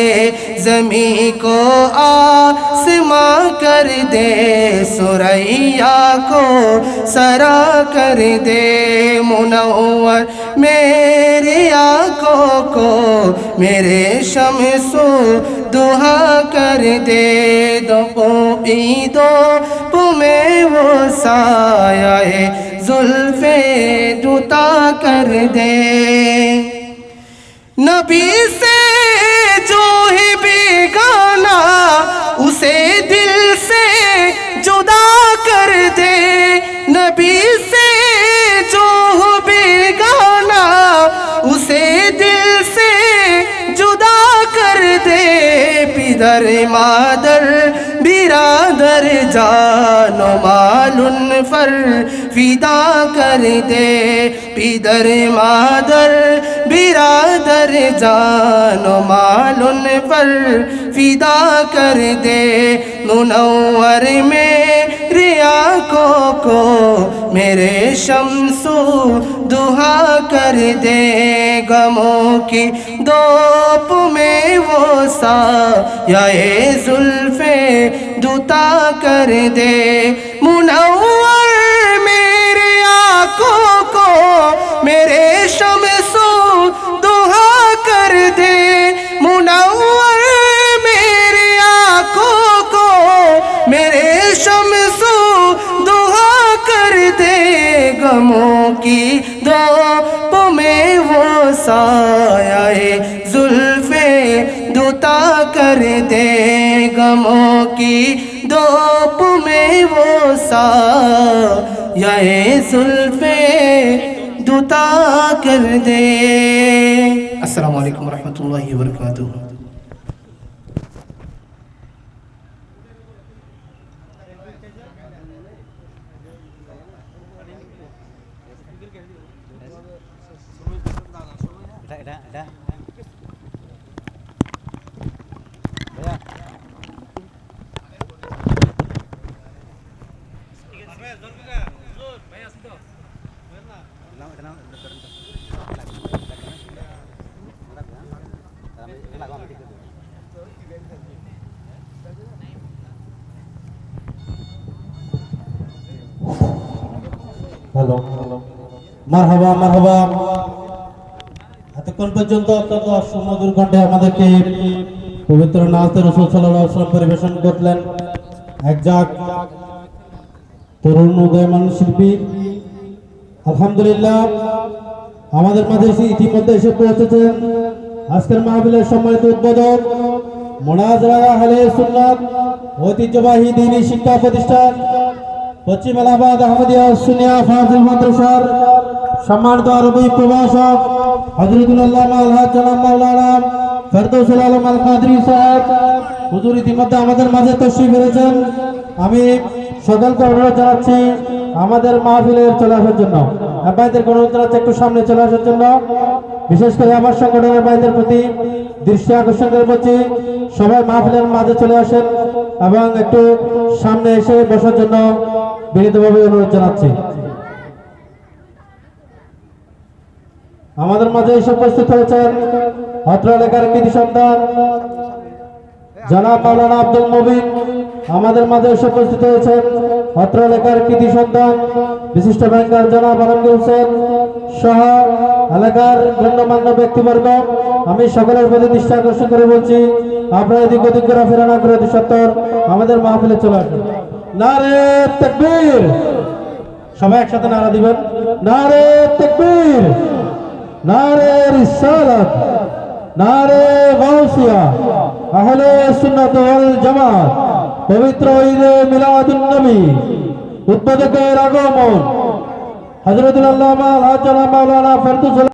ज़मीं को आसमां कर दे, सुरैया को सरा कर दे। मुनव्वर मेरी आँखों को मेरे शम्सु दुआ कर दे दो में वो साया जुल्फे जुता कर दे नबी से जो है बेगाना उसे दिल से जुदा कर दे नबी से जो हो बेगाना उसे दिल से जुदा कर दे पिदर मादर बिरादर जानो मालुन पर फिदा कर दे पिदर मादर बिरादर जानो मालुन पर फिदा कर दे मुनव्वर मेरे आँखों को मेरे शम्सु दुहा कर दे गमों की दोप में वो साये जुल्फे दुता कर दे मुनव्वर मेरे आँखों को मेरे शम्सु दुहा कर दे मुनव्वर मेरे आँखों को मेरे शम्सु दुहा कर दे गमों की दोप में वो साये जुल्फे दुता कर दे गमों की दोप में वो साये जुल्फे दुता कर दे अस्सलामु अलैकुम रहमतुल्लाहि व बरकातुहू হ্যালো মারহাবা মারহাবা এতক্ষণ পর্যন্ত অত্যন্ত সুমধুর কণ্ঠে আমাদেরকে পবিত্র নাতে রাসূল সাল্লাল্লাহু আলাইহি ওয়াসাল্লাম পরিবেশন করলেন একজাক তরুণ উদয়মান শিল্পী আলহামদুলিল্লাহ আমাদের মাঝে ইতিমধ্যে এসে পৌঁছেছেন আজকের মাহফিলের সম্মানিত উদ্বোধক মুনাজরা আহলে সুন্নাত ঐতিহ্যবাহী দ্বীনি শিক্ষা প্রতিষ্ঠান পশ্চিম এলাহাবাদ আহমদিয়া সুন্নিয়া ফাজিল মাদ্রাসার সম্মানিত আরবি প্রভাষক হযরতুল আল্লামা আলহাজ জনাব মাওলানা ফেরদৌসুল আলম আল কাদরি সাহেব হুজুর ইতিমধ্যে আমাদের মাঝে তশরিফ এনেছেন আমি সকলকে অনুরোধ জানাচ্ছি আমাদের মাহফিলে চলে আসার জন্য ভাইদের অনুরোধ জানাচ্ছি একটু সামনে চলে আসার জন্য বিশেষ করে আমার সংগঠনের ভাইদের প্রতি দৃষ্টি আকর্ষণ করছি সবাই মাহফিলের মাঝে চলে আসেন এবং একটু সামনে এসে বসার জন্য বিনীতভাবে অনুরোধ জানাচ্ছি আমাদের মাঝে এসে উপস্থিত হয়েছেন অত্র এলাকার কৃতি সন্তান জনাব মাওলানা আব্দুল মুবিন আমাদের মাঝে এসে উপস্থিত হয়েছেন অত্র এলাকার কৃতি সন্তান বিশিষ্ট ব্যাংকার জনাব আলমগীর হোসেন সহ এলাকার গণ্যমান্য ব্যক্তিবর্গ আমি সকলের প্রতি দৃষ্টি আকর্ষণ করে বলছি আপনারা এদিক ওদিক ঘোরাফেরা না করে সত্তর আমাদের মাহফিলে চলে আসুন নারে তাকবীর সবাই একসাথে নারা দিবেন নারে তাকবীর নারে রিসালাত নারে গাউসিয়া আহলে সুন্নাত ওয়াল জামাত পবিত্র ঈদে মিলাদুন নবী উদ্বোধকের আগমন হযরতুল আল্লামা আলহাজ জনাব মাওলানা ফেরদৌস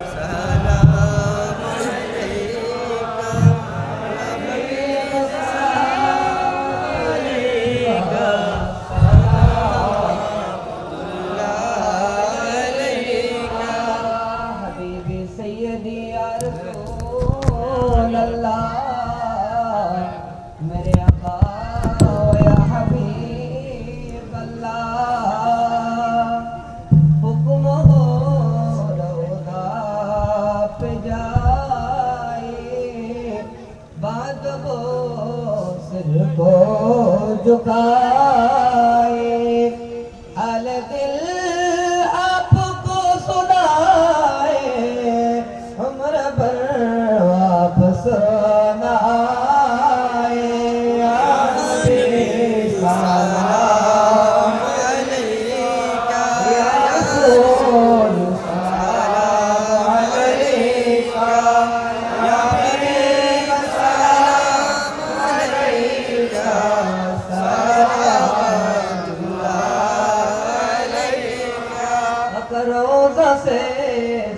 से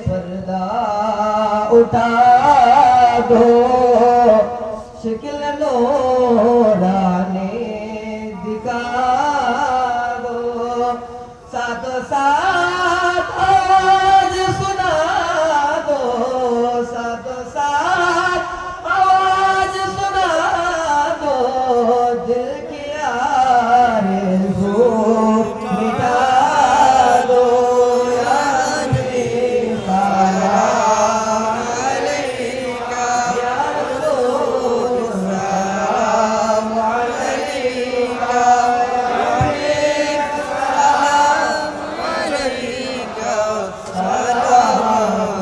पर्दा उठा दो शक्ल नूरानी दिखा दो साथों साथ आवाज सुना दो साथों साथ आवाज सुना दो दिल की आरज़ू मिटा दो या नबी सलाम अलैका या रसूल सलाम अलैका या हबीब सलाम अलैका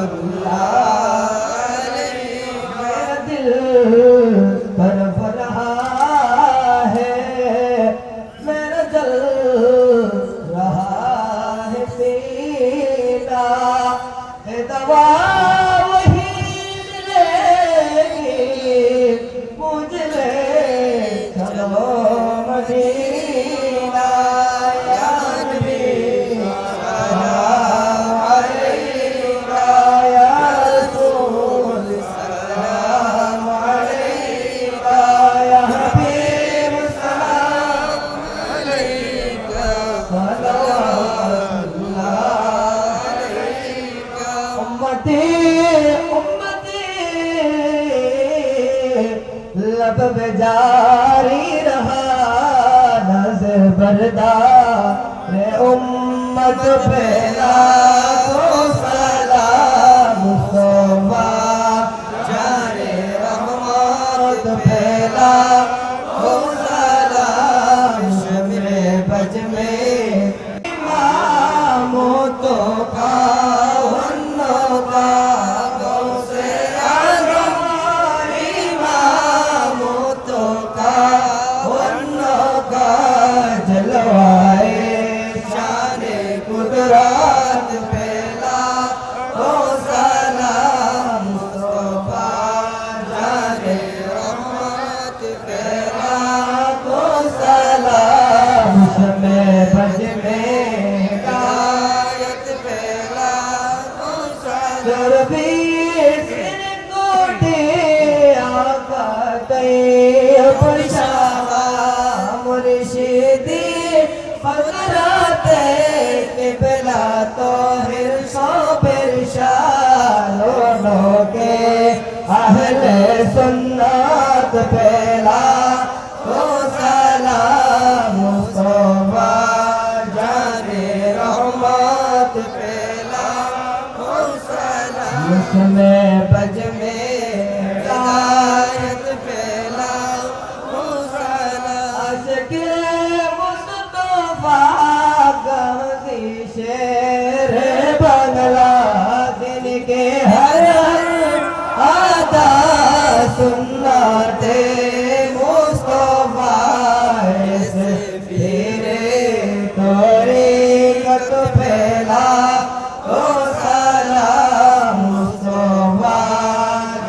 सलामुल्लाह अलैका मेरा दिल तड़प रहा है मेरा जल रहा है सीना है दवा वही मिलेगी मुझे ले चलो मदीना या नबी सलाम अलैका या रसूल सलाम अलैका या हबीब सलाम अलैका सलावतुल्लाह अलैका उम्मती उम्मती लब पे जारी रहा नज़र बरदार उम्मत पे लाखों सलाम मुस्तफा जाने रहमत पे लाखों सलाम शम्मे बज में इमामों तो का वन्नों का गौसे आज़म इमामों तो का वन्नों का जलवाए शाने कुदरत पहला हो सलाम मुस्तफा जाने रहमत पहला हो सलाम शम्मे बज में गायत पहला हो सलाम दरबीर सिर कोटे आका तैयब शावा मुर्शिदी फकराते किबला तो हिरसो बिरशाद दोनों के अहले सुन्नत पहला हो सलाम मुस्तफा जाने रहमत पहला हो सलाम मुझमें बज में गायत पहला हो सलाम अज़के मुस्तफा गमज़ी शेर बंगला दिन के हर आदा सुन्नते मुस्तफा से फिरे तरीक़त पहला हो सलाम मुस्तफा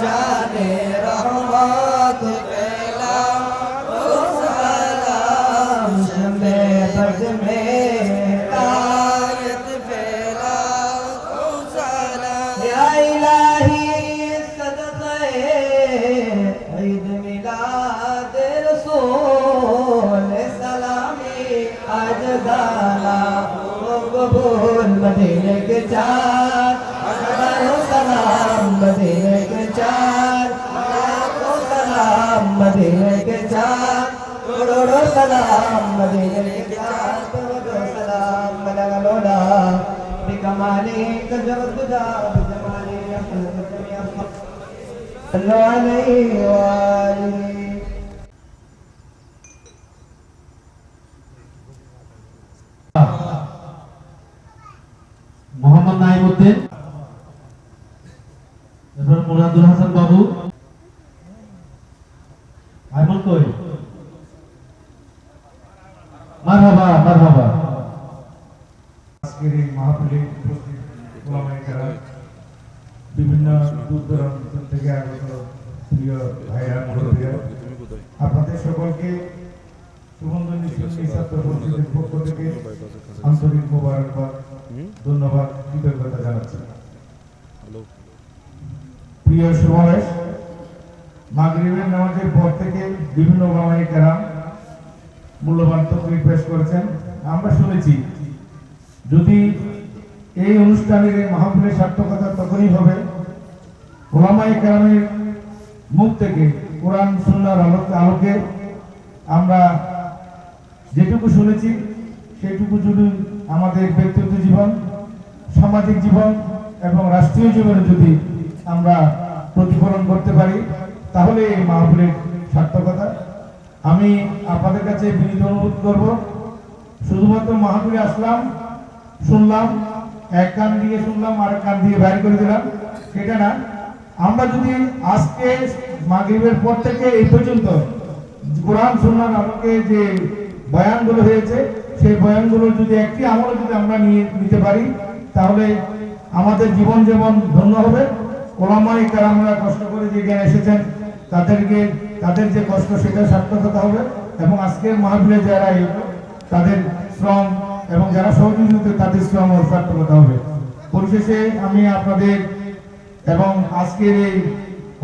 जाने रहमत पहला हो सलाम शम्मे बज में गायत पहला हो सलाम या इलाही सदक़े ईद मिलाद रसूल सलामी आज गाना कबूल मदीने के चार हजारों सलाम मदीने के चार लाखों सलाम मदीने के चार करोड़ों सलाम मदीने के चार करोड़ों सलाम मलगलोला बिकमाली कजवतुदा बिजमाली अफल जमिया सल्लल्लाहु अलैहि व आलिहि মোহাম্মদ নাইমউদ্দিন এরপর মুরাদুল হাসান বাবু আইমান কই মারহাবা মারহাবা আজকের এই মাহফিলে উপস্থিত ওলামায়ে কেরাম বিভিন্ন দূর দূরান্ত থেকে আগত প্রিয় ভাইরা মুরব্বীরা আপনাদের সকলকে সুবন্ধু নিশাত পরিষদের পক্ষ থেকে আন্তরিক মোবারকবাদ ধন্যবাদ, কৃতজ্ঞতা জানাচ্ছি। প্রিয় সমাবেশ, মাগরিবের নামাজের পর থেকে বিভিন্ন ওলামায়ে কেরাম মূল্যবান তকরীর পেশ করেছেন। আমরা শুনেছি যদি এই অনুষ্ঠানের এই মাহফিলের সার্থকতা তখনই হবে ওলামায়ে কেরামের মুখ থেকে কোরআন সুন্নাহর আলোকে আমরা যেটুকু শুনেছি সেইটুকু যদি আমাদের ব্যক্তিগত জীবন, সামাজিক জীবন এবং রাষ্ট্রীয় জীবনে যদি আমরা প্রতিফলন করতে পারি তাহলে এই মাহফিলের সার্থকতা। আমি আপনাদের কাছে বিনীত অনুরোধ করব, শুধুমাত্র মাহফিলে আসলাম, শুনলাম, এক কান দিয়ে শুনলাম আর এক কান দিয়ে বাইর করে দিলাম, সেটা না। আমরা যদি আজকে মাগরিবের পর থেকে এই পর্যন্ত কোরআন সুন্নাহর আলোকে যে বয়ানগুলো হয়েছে সেই বয়ানগুলোর যদি একটি আমল যদি আমরা নিতে পারি তাহলে আমাদের জীবন যেমন ধন্য হবে। ওলামায়ে কেরামরা কষ্ট করে যে জ্ঞান এসেছেন তাদের যে কষ্ট সেটা সার্থকতা হবে এবং আজকের মাহফিলে যারা এলো তাদের শ্রম এবং যারা সহযোগিতা তাদের শ্রম ও সার্থকতা হবে। পরিশেষে আমি আপনাদের এবং আজকের এই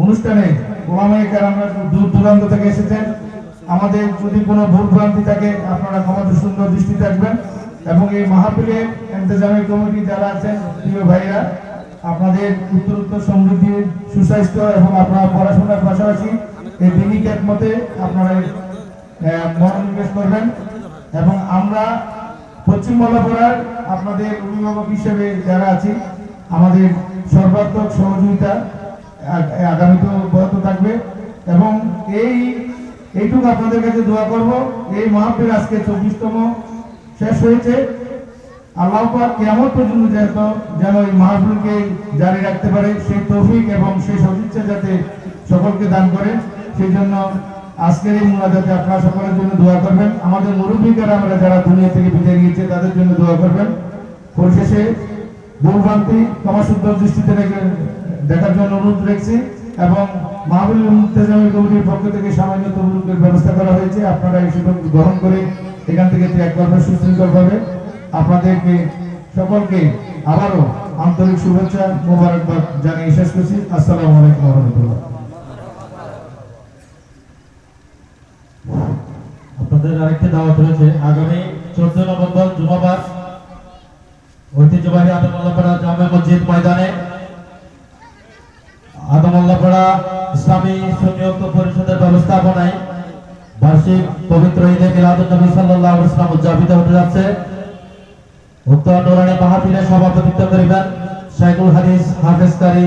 অনুষ্ঠানে ওলামায়ে কেরামরা দূর দূরান্ত থেকে এসেছেন, আমাদের যদি কোনো ভুল ভ্রান্তি থাকে আপনারা ক্ষমা সুন্দর দৃষ্টি থাকবেন এবং এই মাহফিলে ইন্তেজামী কমিটি যারা আছেন প্রিয় ভাইরা, আপনাদের উত্তরোত্তর সমৃদ্ধি, সুস্বাস্থ্য এবং আপনারা পড়াশোনার পাশাপাশি এই দিনী খ্যাতমতে আপনারা মনোনিবেশ করবেন এবং আমরা পশ্চিম মল্লাপাড়ার আপনাদের অভিভাবক হিসেবে যারা আছি আমাদের সর্বাত্মক সহযোগিতা আগামীতে অব্যাহত থাকবে এবং এইটুকু আপনাদের কাছে দোয়া করব। এই মাহফিল আজকে 24তম শেষ হয়েছে। আল্লাহ পাক কিয়ামত পর্যন্ত যেন এই মাহফিলকে জারি রাখতে পারে সেই তৌফিক এবং সেই সদিচ্ছা যাতে সকলকে দান করে, সেই জন্য আজকের এই মুনাজাতে আপনারা সকলের জন্য দোয়া করবেন। আমাদের মুরব্বীরা আমরা যারা দুনিয়া থেকে বিদায় নিয়েছে তাদের জন্য দোয়া করবেন। পরিশেষে ভুলভ্রান্তি ক্ষমাসুন্দর দৃষ্টিতে দেখার জন্য অনুরোধ রাখছি এবং মাহফিল ইন্তেজামী কমিটির পক্ষ থেকে সামান্য তহবিলের ব্যবস্থা করা হয়েছে। আপনারা এই সুযোগ গ্রহণ করে এখান থেকে ত্যাগ করবেন সুশৃঙ্খলভাবে। আপনাদেরকে সকলকে আবারও আন্তরিক শুভেচ্ছা মোবারকবাদ জানিয়ে শেষ করছি। আসসালামু আলাইকুম ওয়া রাহমাতুল্লাহ। আপনাদের আরেকটি দাওয়াত রয়েছে আগামী 14 নভেম্বর জুমাবার ঐতিহ্যবাহী আদমউল্লাহপাড়া জামে মসজিদ ময়দানে আদমউল্লাহপাড়া ইসলামী সুন্নিয়ত পরিষদের ব্যবস্থাপনায় বার্ষিক পবিত্র ঈদে মিলাদুন নবী সাল্লাল্লাহু আলাইহি ওয়াসাল্লাম উদযাপিত হতে যাচ্ছে। উক্ত নূরানী মাহফিলে সভাপতিত্ব করিবেন শাইখুল হাদিস হাফেজ কারি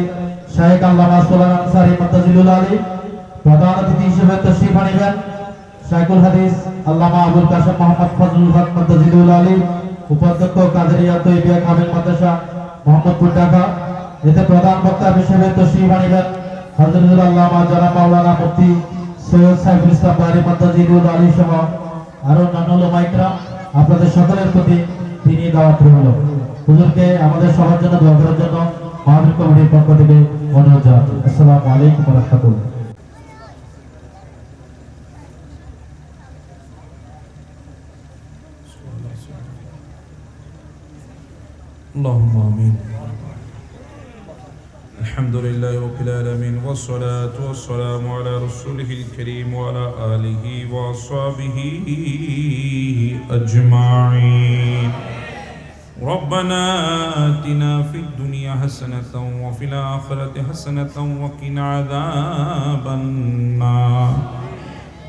শাইখ আল্লামা সুলাইমান আনসারী মাদ্দাজিলুল আলী। প্রধান অতিথি হিসেবে তশরিফ আনিবেন শাইখুল হাদিস আল্লামা আবুল কাসেম মোহাম্মদ ফজলুল হক মাদ্দাজিলুল আলী, উপাধ্যক্ষ কাদেরিয়া তৈয়বিয়া কামিল মাদ্রাসা মোহাম্মদপুর ঢাকা। এতে প্রধান বক্তা হিসেবে তশরিফ আনিবেন হযরতুল আল্লামা জনাব মাওলানা মুফতি সৈয়দ সাইফুল ইসলাম বারী মাদ্দাজিলুল আলী সহ আরো অন্যান্য উলামায়ে কেরাম। আপনাদের সকলের প্রতি তিনি দাওয়াত রইল। হুজুরকে আমাদের সবার জন্য দোয়া করার জন্য মাহফিল কমিটির পক্ষ থেকে অনুরোধ জানাচ্ছি। আসসালামু আলাইকুম ওয়া রাহমাতুল্লাহ। اللهم آمين. الحمد لله رب العالمين والصلاة والسلام على رسوله الكريم وعلى آله وصحبه أجمعين. ربنا آتنا في الدنيا حسنة وفي الآخرة حسنة وقنا عذاب النار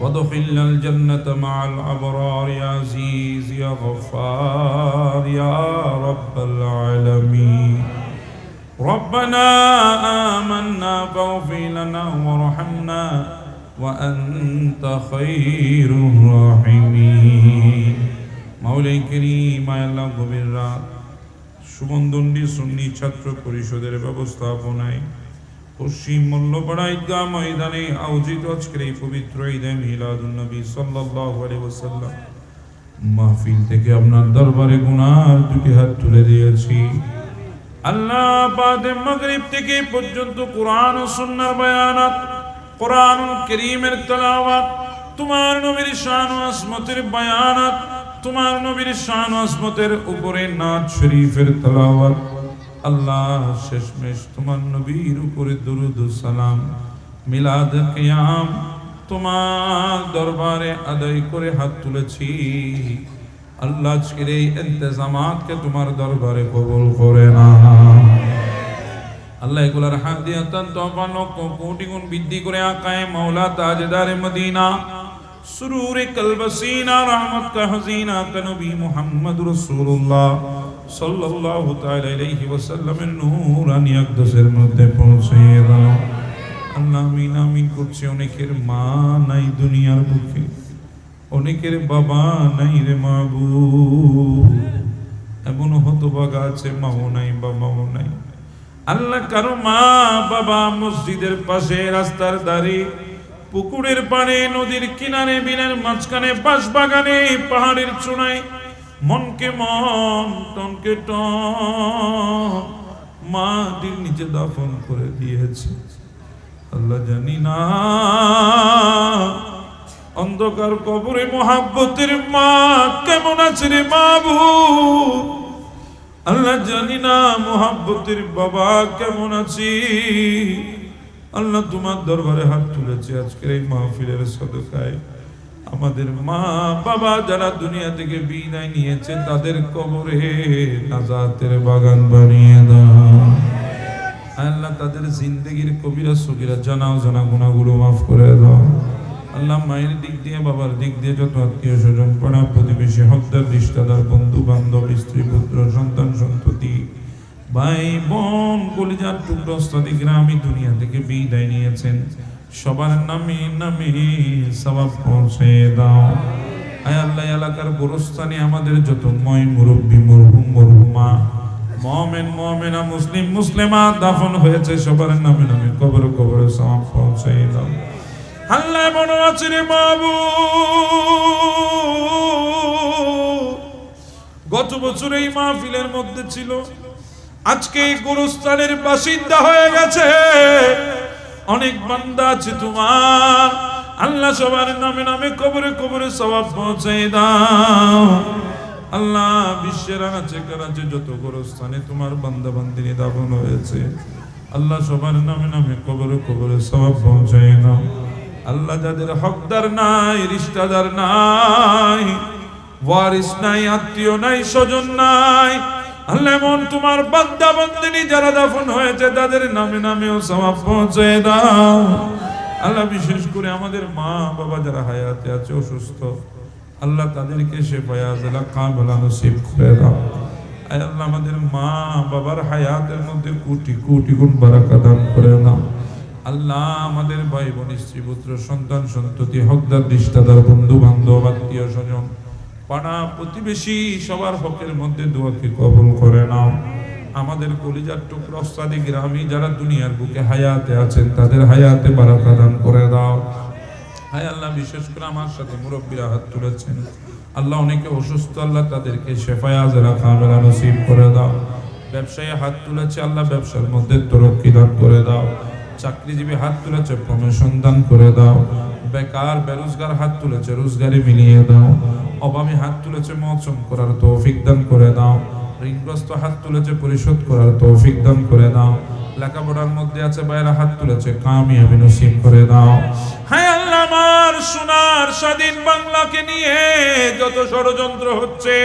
وادخلنا الجنة مع الأبرار يا عزيز يا غفار يا رب العالمين. ربنا آمنا فاغفر لنا وارحمنا وأنت خير الراحمين. মাওলাই করিম আল্লাহ গভীর রাত সুবন্দন্ডি সুন্নি ছাত্র পরিষদের ব্যবস্থাপনায় পশ্চিম মল্লপাড়া ঈদগাহ ময়দানে আয়োজিত আজকের এই পবিত্র ঈদে মিলাদুন নবী সাল্লাল্লাহু আলাইহি ওয়াসাল্লাম মাহফিল থেকে আপনার দরবারে গুনার দুটি হাত তুলে দিয়েছি। আল্লাহ বাদে মাগরিব থেকে পর্যন্ত কোরআন ও সুন্নাহর বায়ানাত, কোরআনুল কারীমের তেলাওয়াত, তোমার নবীর শান ও আজমতের বায়ানাত, তোমার নবীর শান আজমতের উপরে নাত শরীফের তেলাওয়াত, আল্লাহ শেষমেশ তোমার নবীর উপরে দুরূদ ও সালাম, মিলাদ কিয়াম তোমার দরবারে আদায় করে হাত তুলেছি। আল্লাহ আজকের এই ইন্তজামাতকে তোমার দরবারে কবুল করে না। আল্লাহ এগুলার হাদিয়াতান তোফা লক্ষ কোটি গুণ বৃদ্ধি করে আকায়ে মাওলা তাজদারে মদিনা সুরুরে কলবসিনা রহমত কা হাজিনা কা নবী মুহাম্মদ রাসূলুল্লাহ সাল্লাল্লাহু তাআলা আলাইহি ওয়াসাল্লামের নূরানি আকদাসের মধ্যে পৌঁছে দাও। আল্লাহ আমিন আমিন করছি। অনেকের মা নাই দুনিয়ার বুকে, অনেকের বাবা নাই রে মাবুদ, এমন হতভাগা আছে মাও নাই বাবাও নাই। আল্লাহ কারো মা বাবা মসজিদের পাশে, রাস্তার ধারে, পুকুরের পাড়ে, নদীর কিনারে, বিলের মাঝখানে, বাঁশ বাগানে, পাহাড়ের চূড়ায়, মনকে মন টনকে টন মাটির নিচে দাফন করে দিয়েছে। আল্লাহ জানি না অন্ধকার কবরে মোহাব্বতের মা কেমন আছে রে মাবুদ। আল্লাহ জানি না মোহাব্বতের বাবা কেমন আছি। আল্লাহ তোমার দরবারে হাত তুলেছে আজকের এই মাহফিলের সদকায়। আমাদের মা বাবা যারা দুনিয়া থেকে বিদায় নিয়েছে তাদের কবরে নাজাতের বাগান বানিয়ে দাও। আল্লাহ তাদের জিন্দেগির কবিরা সগীরা জানাও জানা গুনাহগুলো মাফ করে দাও। আল্লাহ মায়ের দিক দিয়ে বাবার দিক দিয়ে যত আত্মীয় স্বজন পাড়া প্রতিবেশী হকদার রিশতেদার বন্ধু বান্ধব স্ত্রী পুত্র সন্তান সন্ততি ভাই বোন কলিজার টুকরো স্তাদি গ্রামী দুনিয়া থেকে বিদায় নিয়েছেন সবার নামে নামে সওয়াব পৌঁছে দাও। আয় আল্লাহ এলাকার গোরস্থানে আমাদের যত ময় মুরব্বী মরহুম মরহুমা মুমিন মুমিনা মুসলিম মুসলিমা দাফন হয়েছে সবার নামে নামে কবর কবরে সওয়াব পৌঁছে দাও। আল্লাহ মনে আছে রে মাবুদ, গত বছর এই মাহফিলের মধ্যে ছিল, আজকে গোরস্থানের বাসিন্দা হয়ে গেছে। অনেক বান্দা আছে তোমার, আল্লাহ সবার নামে নামে কবরে কবরে সওয়াব পৌঁছে দাও। আল্লাহ বিশ্বের আনাচে কানাচে যত গোরস্থানে তোমার বান্দা বান্দিনী দাফন হয়েছে আল্লাহ সবার নামে নামে কবরে কবরে সওয়াব পৌঁছে দাও। আল্লাহ যাদের হকদার নাই, রিশতেদার নাই, ওয়ারিস নাই, আত্মীয় নাই, স্বজন নাই, আল্লাহ এমন তোমার বান্দা বান্দিনী যারা দাফন হয়েছে তাদের নামে নামেও সওয়াব পৌঁছে দাও। আল্লাহ বিশেষ করে আমাদের মা বাবা যারা হায়াতে আছে অসুস্থ, আল্লাহ তাদেরকে শিফায়ে আজলা কামিলা নসিব করে দাও। আয় আল্লাহ আমাদের মা বাবার হায়াতের মধ্যে কোটি কোটি গুণ বারাকাত দান করে দাও। আল্লাহ আমাদের ভাই বোন স্ত্রী পুত্র সন্তান সন্ততি হকদার রিশতেদার বন্ধু বান্ধব আত্মীয় স্বজন পাড়া প্রতিবেশী সবার হকের মধ্যে দোয়াকে কবুল করে নাও। আমাদের কলিজার টুকরা ওস্তাদি গ্রামী যারা দুনিয়ার বুকে হায়াতে আছেন তাদের হায়াতে বারাকা দান করে দাও। হায় আল্লাহ বিশেষ করে আমার সাথে মুরব্বীরা হাত তুলেছেন, আল্লাহ অনেকে অসুস্থ, আল্লাহ তাদেরকে শিফায়ে আজলা কামিলা নসিব করে দাও। ব্যবসায়ী হাত তুলেছে, আল্লাহ ব্যবসার মধ্যে তরক্কি দান করে দাও। চাকরিজীবী হাত তুলেছে, প্রমোশন দান করে দাও। বেকার বেরোজগার হাত তুলেছে, রোজগারি মিলিয়ে দাও। অভাবী হাত তুলেছে, মোচন করার তৌফিক দান করে দাও। ঋণগ্রস্ত হাত তুলেছে, পরিশোধ করার তৌফিক দান করে দাও। লেখাপড়ার মধ্যে আছে বাইরে হাত তুলেছে, কামিয়াবি নসিব করে দাও। হায় আল্লাহ আমার সোনার স্বাধীন বাংলাকে নিয়ে যত ষড়যন্ত্র হচ্ছে,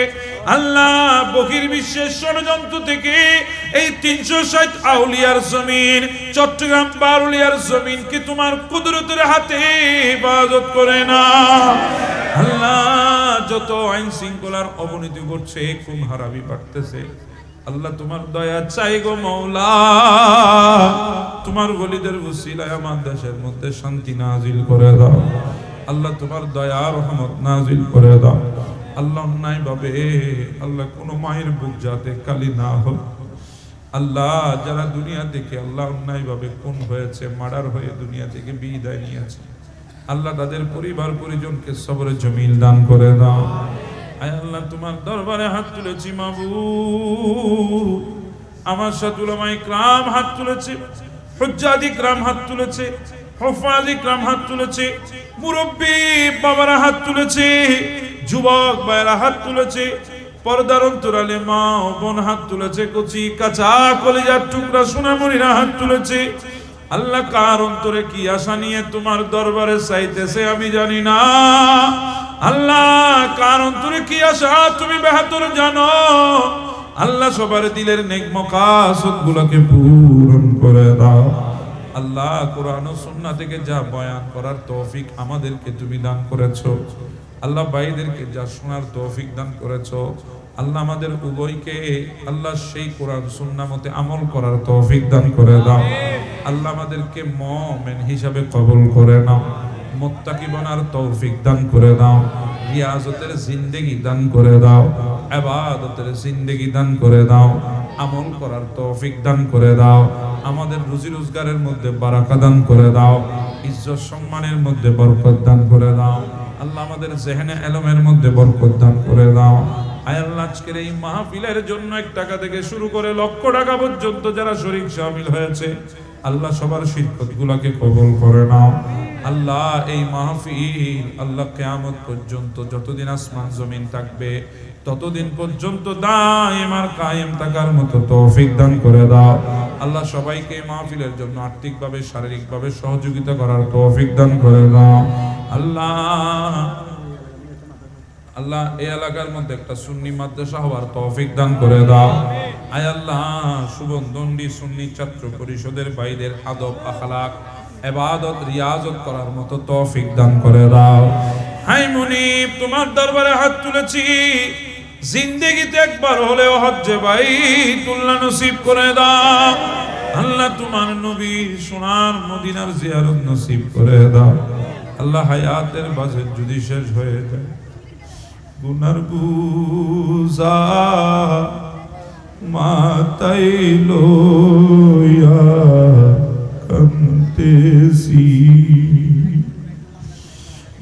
আল্লাহ বহির্বিশ্বের ষড়যন্ত্র থেকে এই 360 আউলিয়ার জমিন চট্টগ্রাম বারুলিয়ার জমিনকে তোমার কুদরতের হাতে হেফাজত করে না। আল্লাহ যত আইন শৃঙ্খলার অবনতি ঘটছে, খুন হারাবি বাড়তেছে, আল্লাহ তোমার দয়া চাই গো মওলা। তোমার ওলিদের ওসিলায় আমার দেশের মধ্যে শান্তি নাজিল করে দাও। আল্লাহ তোমার দয়া রহমত নাজিল করে দাও। আল্লাহ অন্যায় ভাবে আল্লাহ কোন মায়ের বুক যাতে কালি না হোক। আল্লাহ যারা দুনিয়া থেকে আল্লাহ অন্যায় ভাবে খুন হয়েছে, মার্ডার হয়ে দুনিয়া থেকে বিদায় নিয়েছে, আল্লাহ তাদের পরিবার পরিজনকে সবরে জমিল দান করে দাও। আয় আল্লাহ তোমার দরবারে হাত তুলেছি মাবুদ, আমার সাথে উলামায়ে কিরাম হাত তুলেছে, হুজ্জাতি কিরাম হাত তুলেছে, হুফাজ ইকরাম হাত তুলেছে, মুরব্বী বাবারা হাত তুলেছে, যুবক ভাইরা হাত তুলেছে, পর্দার অন্তরালে মা ও বোন হাত তুলেছে, কচি কাঁচা কলিজার টুকরা সোনামণিরা হাত তুলেছে। আল্লাহ কার অন্তরে কি আশা নিয়ে তোমার দরবারে চাইতেছে আমি জানি না। আল্লাহ কার অন্তরে কি আশা তুমি বেহতর জানো। আল্লাহ সবার দিলের নেক মাকাসদ গুলোকে পূরণ করে দাও। আল্লাহ কোরআন ও সুন্নাহ থেকে যা বয়ান করার তৌফিক আমাদেরকে তুমি দান করেছো। আল্লাহ ভাইদেরকে যা শোনার তৌফিক দান করেছো। আল্লাহ আমাদের উভয়কে আল্লাহ সেই কোরআন সুন্নাহ মতে আমল করার তৌফিক দান করে দাও। আল্লাহ আমাদেরকে মুমিন হিসাবে কবুল করে নাও, মুত্তাকি বনার তৌফিক দান করে দাও, রিয়াজতের জিন্দেগি দান করে দাও, ইবাদতের জিন্দেগি দান করে দাও, আমল করার তৌফিক দান করে দাও, আমাদের রুজি রোজগারের মধ্যে বারাকা দান করে দাও, ইজ্জত সম্মানের মধ্যে বরকত দান করে দাও। আল্লাহ আমাদের জেহেনে ইলমের মধ্যে বরকত দান করে দাও। আয় আল্লাহ আজকের এই মাহফিলের জন্য 1 টাকা থেকে শুরু করে লক্ষ টাকা পর্যন্ত যারা শরীক শামিল হয়েছে আল্লাহ সবার শিরকত গুলাকে কবুল করে নাও। আল্লাহ এই মাহফিল আল্লাহ কিয়ামত পর্যন্ত যতদিন আসমান জমিন থাকবে ততদিন পর্যন্ত দায়েম আর কায়েম থাকার মতো তৌফিক দান করে দাও। আল্লাহ সবাইকে মাহফিলের জন্য আর্থিকভাবে শারীরিকভাবে সহযোগিতা করার তৌফিক দান করে দাও। আল্লাহ এই এলাকার মধ্যে একটা সুন্নি মাদ্রাসা হওয়ার তৌফিক দান করে দাও। আয় আল্লাহ সুবন্ধন্ডি সুন্নি ছাত্র পরিষদের ভাইদের আদব আখলাক ইবাদত রিয়াজত করার মতো তৌফিক দান করে দাও। হাই মুনিব তোমার দরবারে হাত তুলেছি, জিন্দেগিতে একবার হলেও হজ্জে বাইতুল্লাহ নসিব করে দাও। আল্লাহ তোমার নবীর সোনার মদিনার জিয়ারত নসিব করে দাও। আল্লাহ হায়াতের বাজেট যদি শেষ হয়ে যায় গুনার বুঝা মাতাই লইয়া কান্তেছি,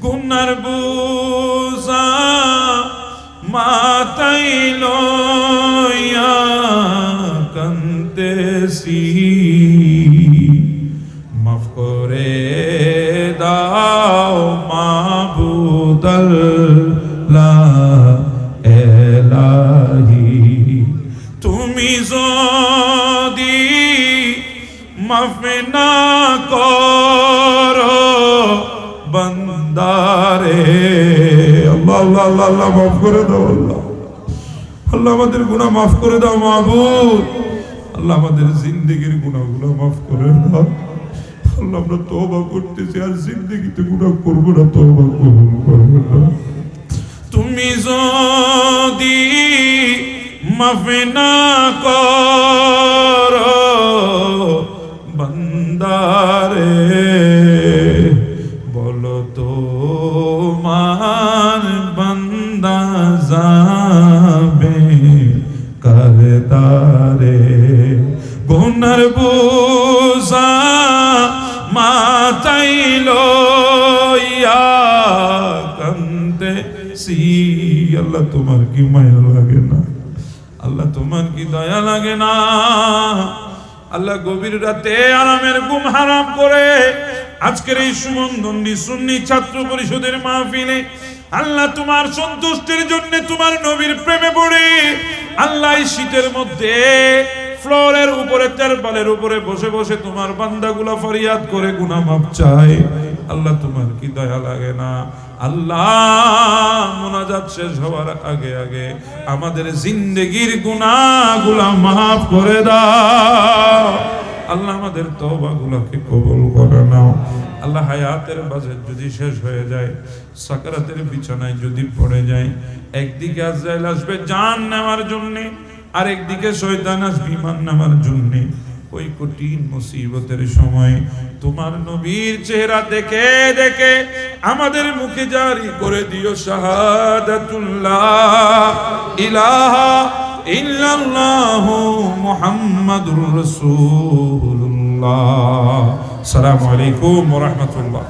গুনার বুঝা মাতাই লইয়া কান্তেছি, মাফ করে দাও মাবুদ এলাহি। তুমি যদি মাফ না করো বান্দারে, আল্লাহ আল্লাহ আল্লাহ আল্লাহ মাফ করে দাও। আল্লাহ আল্লাহ আমাদের গুনাহ মাফ করে দাও মাবুদ। আল্লাহ আমাদের জিন্দেগির গুনাহগুলো মাফ করে দাও। আল্লাহ আমরা তওবা করতেছি আর জিন্দেগিতে গুনাহ করব না, তওবা কবুল করবে না। তুমি যদি মাফ না করো বান্দারে, বলো তো মান বান্দা যাবে কারদারে, গুনার বুঝা মাথায় লইয়া কান্দেছি। আল্লাহ তোমার কি মায়া লাগে না? আল্লাহ তোমার কি দয়া লাগে না? আল্লাহ গভীর রাতে আরামের ঘুম হারাম করে আজকের এই সুমনদন্ডি সুন্নি ছাত্র পরিষদের মাহফিলে আল্লাহ তোমার সন্তুষ্টির জন্য তোমার নবীর প্রেমে পড়ে আল্লাহ এই শীতের মধ্যে ফ্লোরের উপরে তেরপালের উপরে বসে বসে তোমার বান্দাগুলা ফরিয়াদ করে গুনাহ মাফ চায়। আল্লাহ তোমার কি দয়া লাগে না? আল্লাহ মুনাজাত শেষ হওয়ার আগে আগে আমাদের জিন্দেগির গুনাহগুলা মাফ করে দাও। আল্লাহ আমাদের তওবাগুলোকে কবুল করে নাও। আল্লাহ হায়াতের বাজেট যদি শেষ হয়ে যায়, সাকরাতের বিছানায় যদি পড়ে যায়, একদিকে আজরাইল আসবে জান নেওয়ার জন্য, আর একদিকে শয়তান আসবে ঈমান নেওয়ার জন্য। ওই কঠিন মুসিবতের সময় তোমার নবীর চেহারা দেখে দেখে আমাদের মুখে জারি করে দিও শাহাদাতুল্লাহ ইলাহা ইল্লাল্লাহু মুহাম্মাদুর রাসূলুল্লাহ। আসসালামু আলাইকুম ওয়া রাহমাতুল্লাহ।